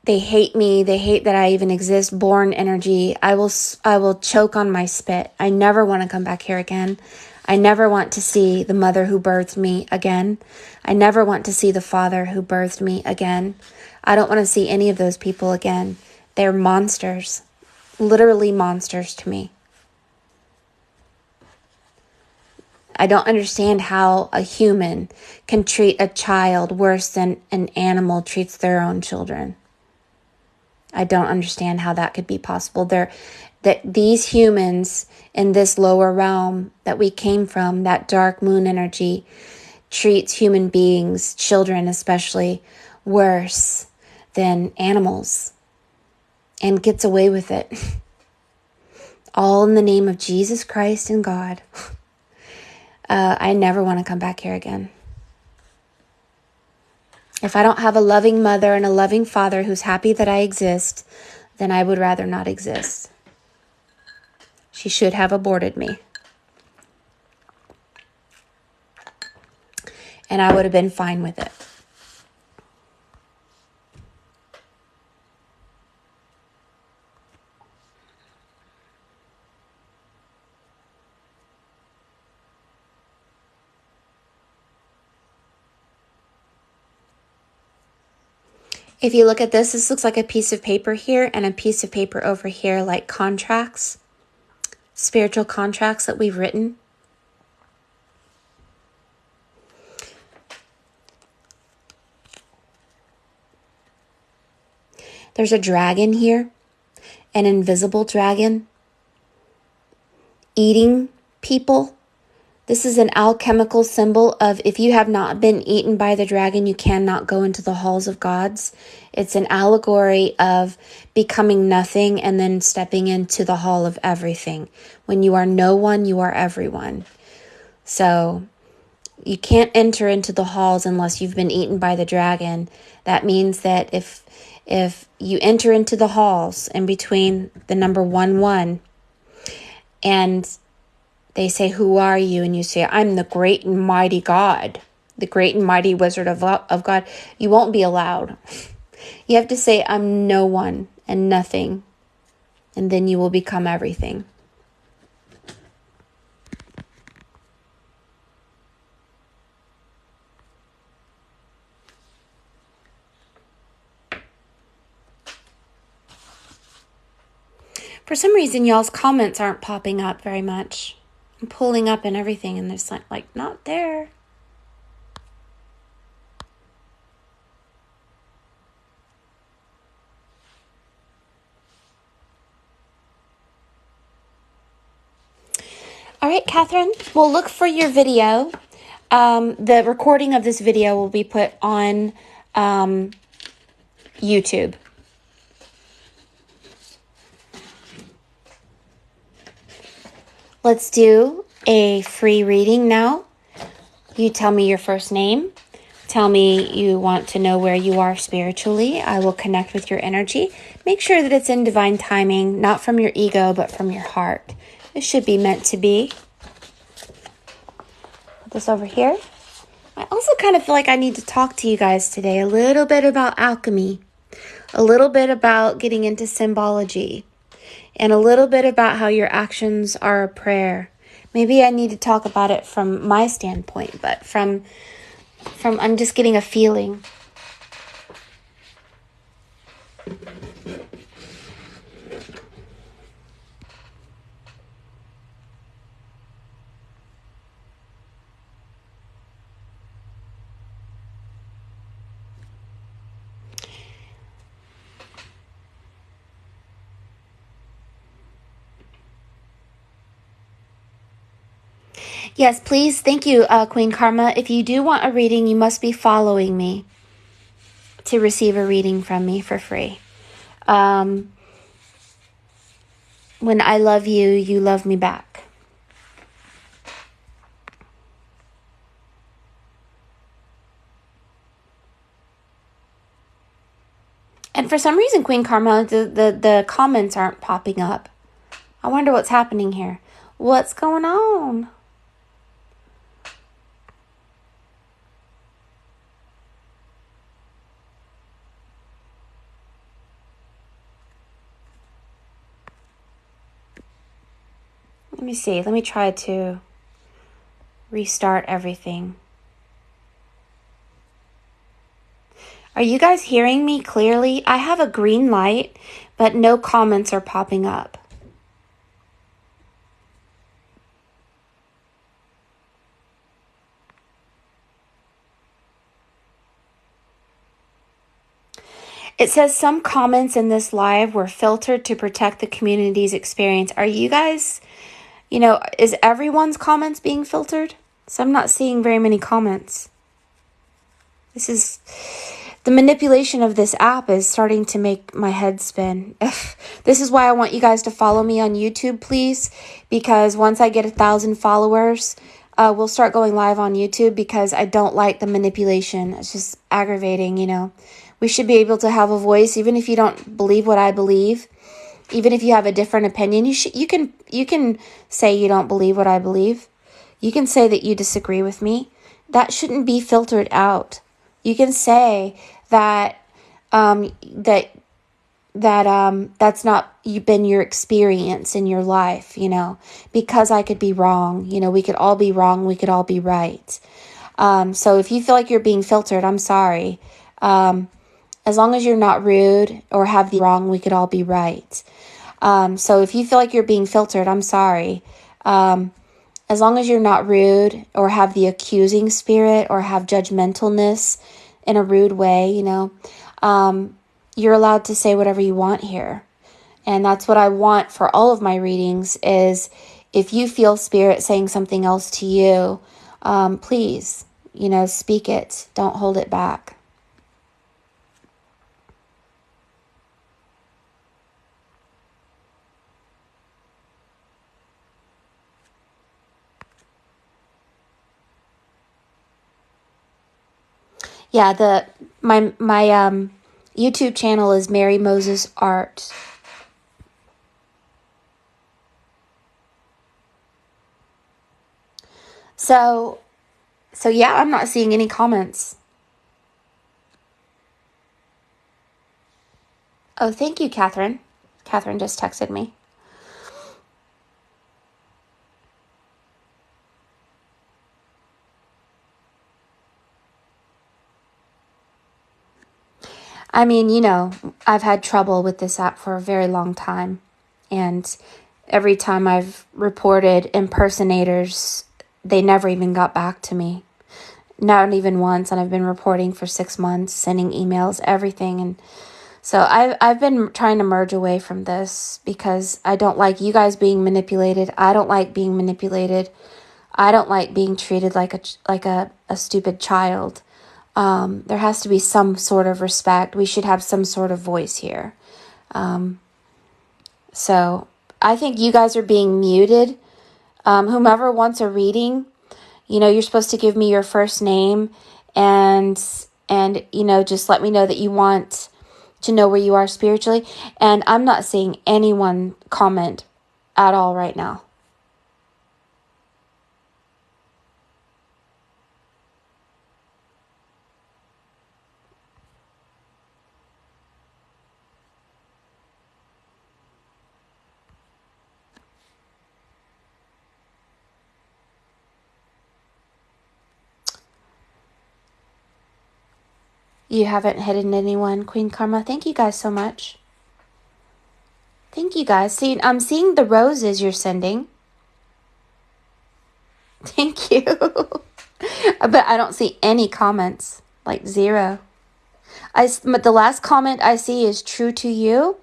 they hate me, they hate that I even exist, born energy, I will choke on my spit. I never want to come back here again. I never want to see the mother who birthed me again. I never want to see the father who birthed me again. I don't want to see any of those people again. They're monsters, literally monsters to me. I don't understand how a human can treat a child worse than an animal treats their own children. I don't understand how that could be possible. That these humans in this lower realm that we came from, that dark moon energy, treats human beings, children especially, worse than animals and gets away with it. All in the name of Jesus Christ and God. I never want to come back here again. If I don't have a loving mother and a loving father who's happy that I exist, then I would rather not exist. She should have aborted me. And I would have been fine with it. If you look at this, this looks like a piece of paper here and a piece of paper over here, like contracts, spiritual contracts that we've written. There's a dragon here, an invisible dragon, eating people. This is an alchemical symbol of if you have not been eaten by the dragon, you cannot go into the halls of gods. It's an allegory of becoming nothing and then stepping into the hall of everything. When you are no one, you are everyone. So you can't enter into the halls unless you've been eaten by the dragon. That means that if you enter into the halls in between the number 1 and they say, "Who are you?" And you say, "I'm the great and mighty God, the great and mighty wizard of God," you won't be allowed. You have to say, "I'm no one and nothing," and then you will become everything. For some reason, y'all's comments aren't popping up very much. I'm pulling up and everything, and there's like not there. All right, Catherine, we'll look for your video. The recording of this video will be put on YouTube. Let's do a free reading now. You tell me your first name. Tell me you want to know where you are spiritually. I will connect with your energy. Make sure that it's in divine timing, not from your ego, but from your heart. This should be meant to be. Put this over here. I also kind of feel like I need to talk to you guys today a little bit about alchemy, a little bit about getting into symbology, and a little bit about how your actions are a prayer. Maybe I need to talk about it from my standpoint, but from I'm just getting a feeling. Yes, please. Thank you, Queen Karma. If you do want a reading, you must be following me to receive a reading from me for free. When I love you, you love me back. And for some reason, Queen Karma, the comments aren't popping up. I wonder what's happening here. What's going on? Let me see. Let me try to restart everything. Are you guys hearing me clearly? I have a green light, but no comments are popping up. It says some comments in this live were filtered to protect the community's experience. Are you guys, is everyone's comments being filtered? So I'm not seeing very many comments. This is the manipulation of this app is starting to make my head spin. This is why I want you guys to follow me on YouTube, please, because once I get 1,000 followers, we'll start going live on YouTube, because I don't like the manipulation. It's just aggravating, We should be able to have a voice, even if you don't believe what I believe. Even if you have a different opinion, you can say you don't believe what I believe. You can say that you disagree with me. That shouldn't be filtered out. You can say that that's not been your experience in your life, because I could be wrong. We could all be wrong. We could all be right. So if you feel like you're being filtered, I'm sorry. As long as you're not rude or have the wrong, we could all be right. So if you feel like you're being filtered, I'm sorry. As long as you're not rude or have the accusing spirit or have judgmentalness in a rude way, you're allowed to say whatever you want here. And that's what I want for all of my readings is if you feel spirit saying something else to you, please, speak it. Don't hold it back. Yeah, my YouTube channel is Mary Moses Art. So yeah, I'm not seeing any comments. Oh, thank you, Catherine. Catherine just texted me. I mean, I've had trouble with this app for a very long time. And every time I've reported impersonators, they never even got back to me. Not even once. And I've been reporting for 6 months, sending emails, everything. And so I've been trying to merge away from this because I don't like you guys being manipulated. I don't like being manipulated. I don't like being treated like a stupid child. There has to be some sort of respect. We should have some sort of voice here. So I think you guys are being muted. Whomever wants a reading, you're supposed to give me your first name and just let me know that you want to know where you are spiritually. And I'm not seeing anyone comment at all right now. You haven't hidden anyone, Queen Karma. Thank you guys so much. Thank you guys. See, I'm seeing the roses you're sending. Thank you. But I don't see any comments, like zero. But the last comment I see is true to you,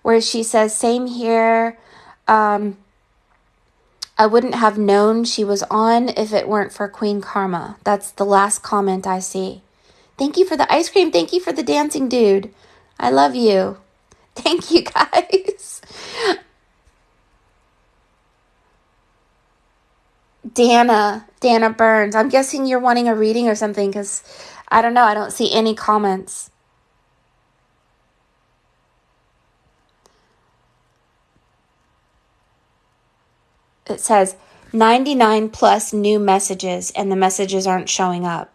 where she says, same here. I wouldn't have known she was on if it weren't for Queen Karma. That's the last comment I see. Thank you for the ice cream. Thank you for the dancing dude. I love you. Thank you, guys. Dana Burns. I'm guessing you're wanting a reading or something because I don't know. I don't see any comments. It says 99 plus new messages and the messages aren't showing up.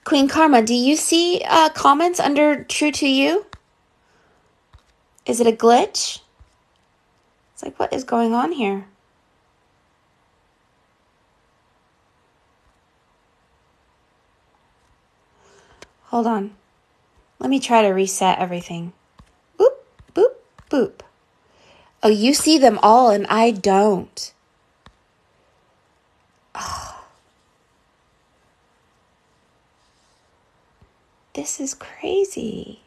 Queen Karma, do you see comments under True to You? Is it a glitch? It's like, what is going on here? Hold on. Let me try to reset everything. Boop, boop, boop. Oh, you see them all and I don't. Oh, this is crazy.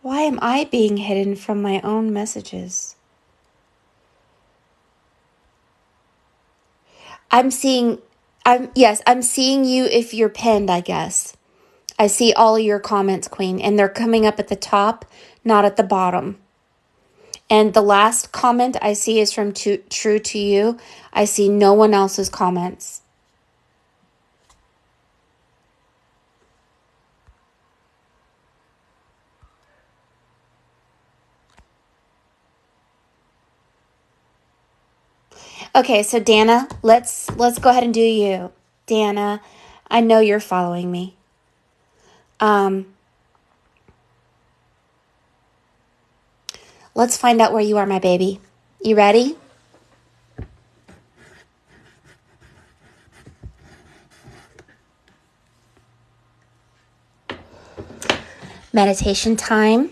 Why am I being hidden from my own messages? I'm seeing you if you're pinned, I guess. I see all of your comments, Queen, and they're coming up at the top, not at the bottom. And the last comment I see is from True to You. I see no one else's comments. Okay, so Dana, let's go ahead and do you. Dana, I know you're following me. Let's find out where you are, my baby. You ready? Meditation time.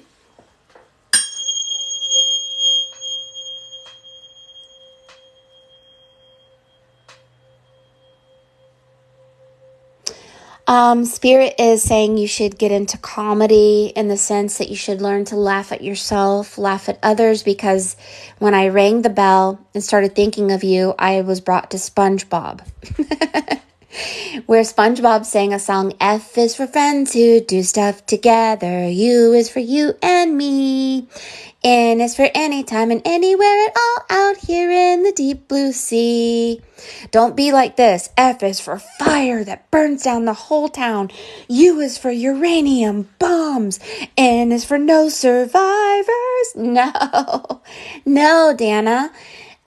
Spirit is saying you should get into comedy in the sense that you should learn to laugh at yourself, laugh at others, because when I rang the bell and started thinking of you, I was brought to SpongeBob. Where SpongeBob sang a song, F is for friends who do stuff together, U is for you and me, N is for anytime and anywhere at all out here in the deep blue sea. Don't be like this. F is for fire that burns down the whole town, U is for uranium bombs, N is for no survivors. No, Dana.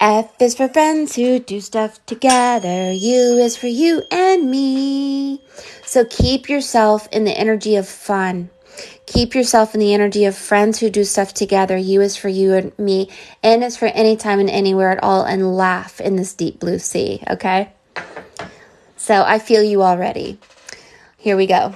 F is for friends who do stuff together. U is for you and me. So keep yourself in the energy of fun. Keep yourself in the energy of friends who do stuff together. U is for you and me. N is for anytime and anywhere at all. And laugh in this deep blue sea, okay? So I feel you already. Here we go.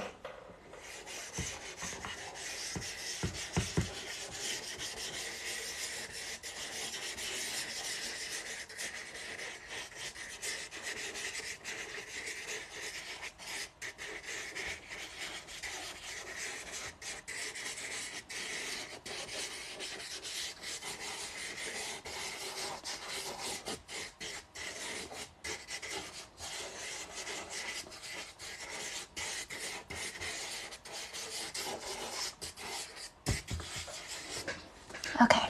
Okay.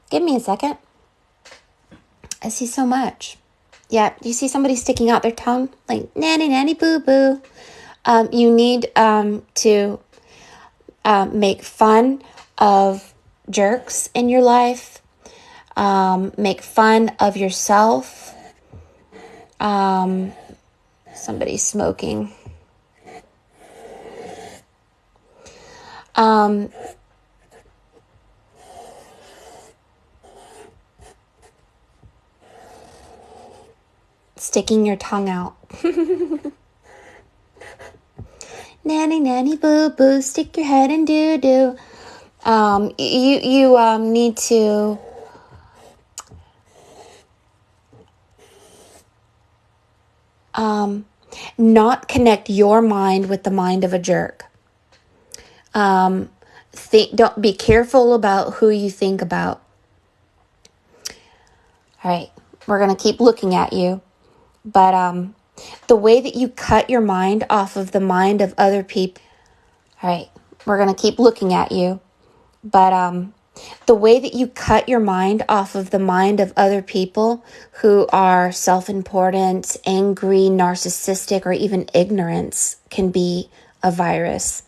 Give me a second. I see so much. Yeah, you see somebody sticking out their tongue? Like, nanny, nanny, boo, boo. You need to make fun of jerks in your life. Make fun of yourself. Somebody's smoking. Sticking your tongue out. Nanny, nanny, boo, boo, stick your head in doo-doo. You need to not connect your mind with the mind of a jerk. Don't be careful about who you think about. All right, we're gonna keep looking at you, but the way that you cut your mind off of the mind of other people. All right, we're gonna keep looking at you, but the way that you cut your mind off of the mind of other people who are self-important, angry, narcissistic, or even ignorance can be a virus.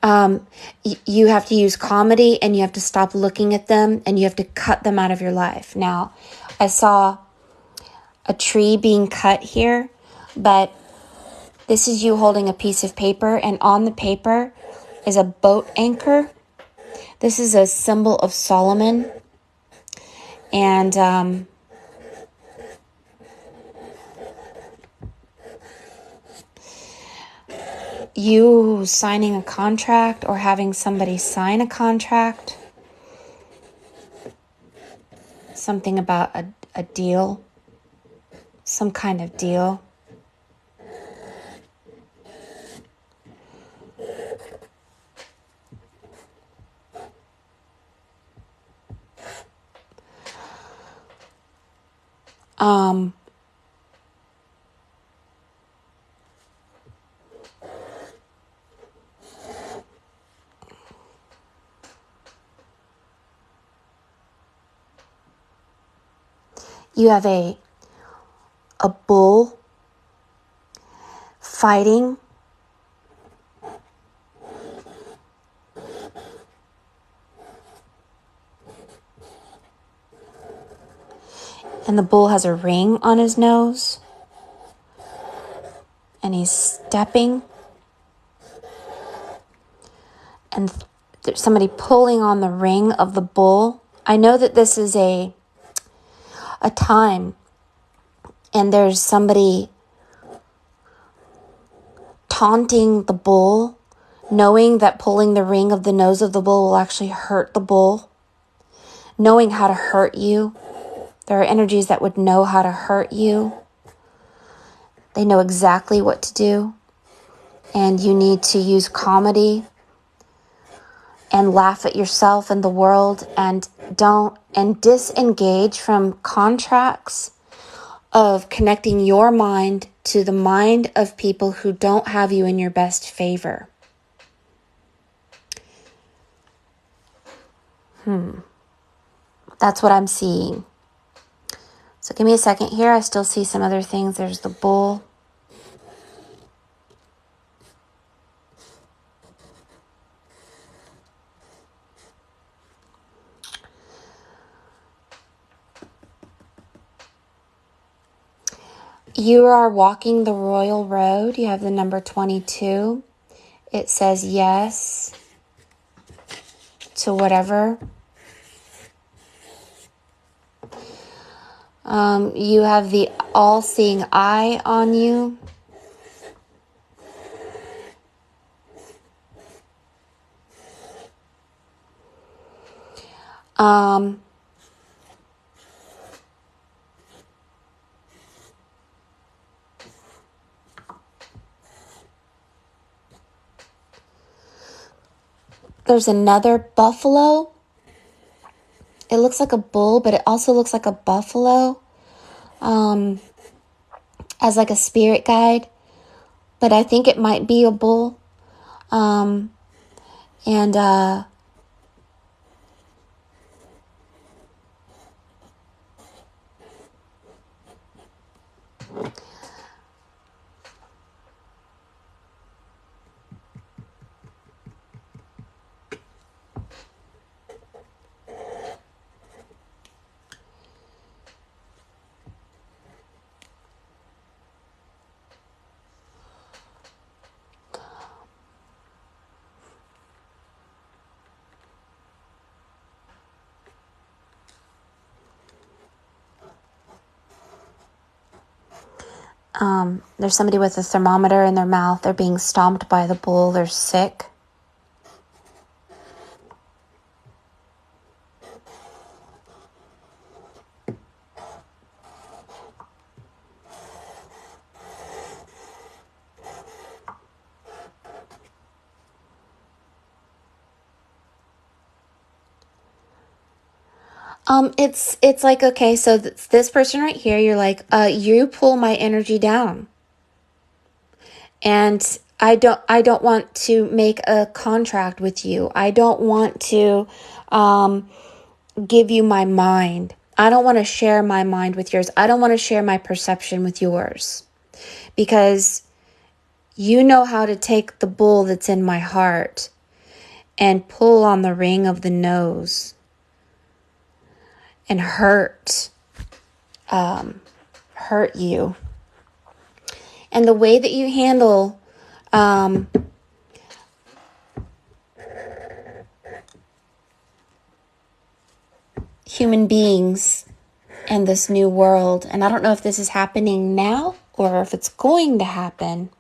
You have to use comedy, and you have to stop looking at them, and you have to cut them out of your life. Now, I saw a tree being cut here, but this is you holding a piece of paper, and on the paper is a boat anchor. This is a symbol of Solomon, and you signing a contract or having somebody sign a contract, something about a deal, some kind of deal. You have a bull fighting and the bull has a ring on his nose and he's stepping, and there's somebody pulling on the ring of the bull. I know that this is a time, and there's somebody taunting the bull, knowing that pulling the ring of the nose of the bull will actually hurt the bull, knowing how to hurt you. There are energies that would know how to hurt you. They know exactly what to do, and you need to use comedy and laugh at yourself and the world, and disengage from contracts of connecting your mind to the mind of people who don't have you in your best favor. That's what I'm seeing. So give me a second here. I still see some other things. There's the bull. You are walking the royal road. You have the number 22. It says yes to whatever. You have the all-seeing eye on you. There's another buffalo. It looks like a bull, but it also looks like a buffalo, as like a spirit guide. But I think it might be a bull. There's somebody with a thermometer in their mouth. They're being stomped by the bull. They're sick. It's like, okay, so this person right here, you're like, you pull my energy down. And I don't want to make a contract with you. I don't want to give you my mind. I don't want to share my mind with yours. I don't want to share my perception with yours. Because you know how to take the bull that's in my heart and pull on the ring of the nose and hurt you. And the way that you handle human beings and this new world, and I don't know if this is happening now or if it's going to happen,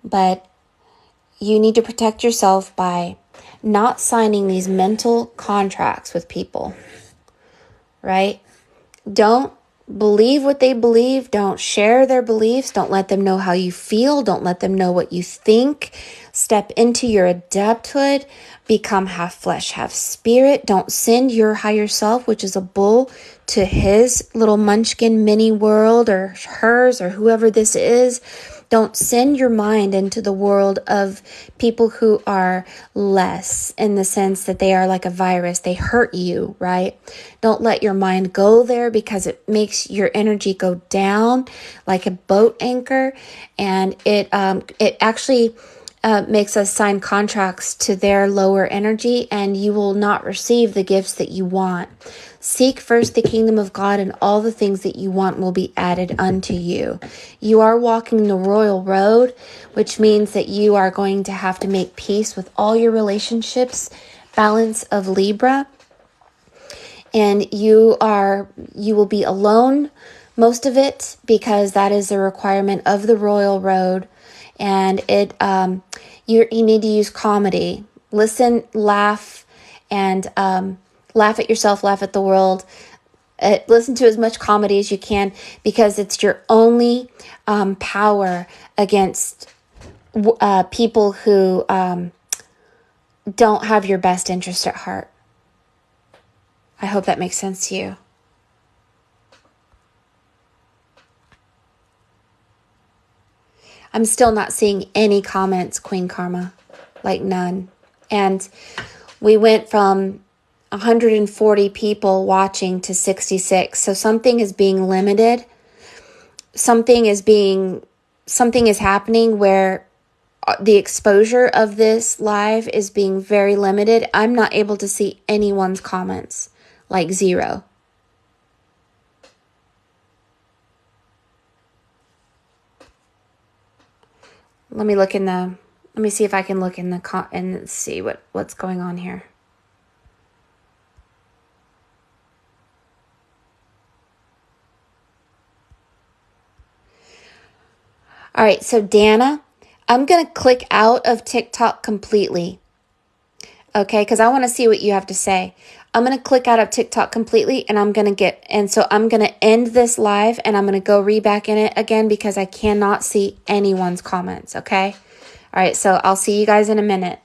but you need to protect yourself by not signing these mental contracts with people, right? Don't believe what they believe. Don't share their beliefs. Don't let them know how you feel. Don't let them know what you think. Step into your adepthood. Become half flesh, half spirit. Don't send your higher self, which is a bull, to his little munchkin mini world or hers or whoever this is. Don't send your mind into the world of people who are less, in the sense that they are like a virus. They hurt you, right? Don't let your mind go there, because it makes your energy go down like a boat anchor. And it actually makes us sign contracts to their lower energy, and you will not receive the gifts that you want. Seek first the kingdom of God, and all the things that you want will be added unto you. You are walking the royal road, which means that you are going to have to make peace with all your relationships, balance of Libra, and you will be alone most of it, because that is a requirement of the royal road. And you need to use comedy. Listen, laugh, and laugh at yourself, laugh at the world. Listen to as much comedy as you can, because it's your only power against people who don't have your best interest at heart. I hope that makes sense to you. I'm still not seeing any comments, Queen Karma. Like none. And we went from 140 people watching to 66. So something is being limited. Something is happening where the exposure of this live is being very limited. I'm not able to see anyone's comments. Like zero. Let me see if I can look in the and see what's going on here. All right, so Dana, I'm going to click out of TikTok completely. Okay, because I want to see what you have to say. I'm going to click out of TikTok completely, and I'm going to end this live, and I'm going to go back in it again, because I cannot see anyone's comments, okay? All right, so I'll see you guys in a minute.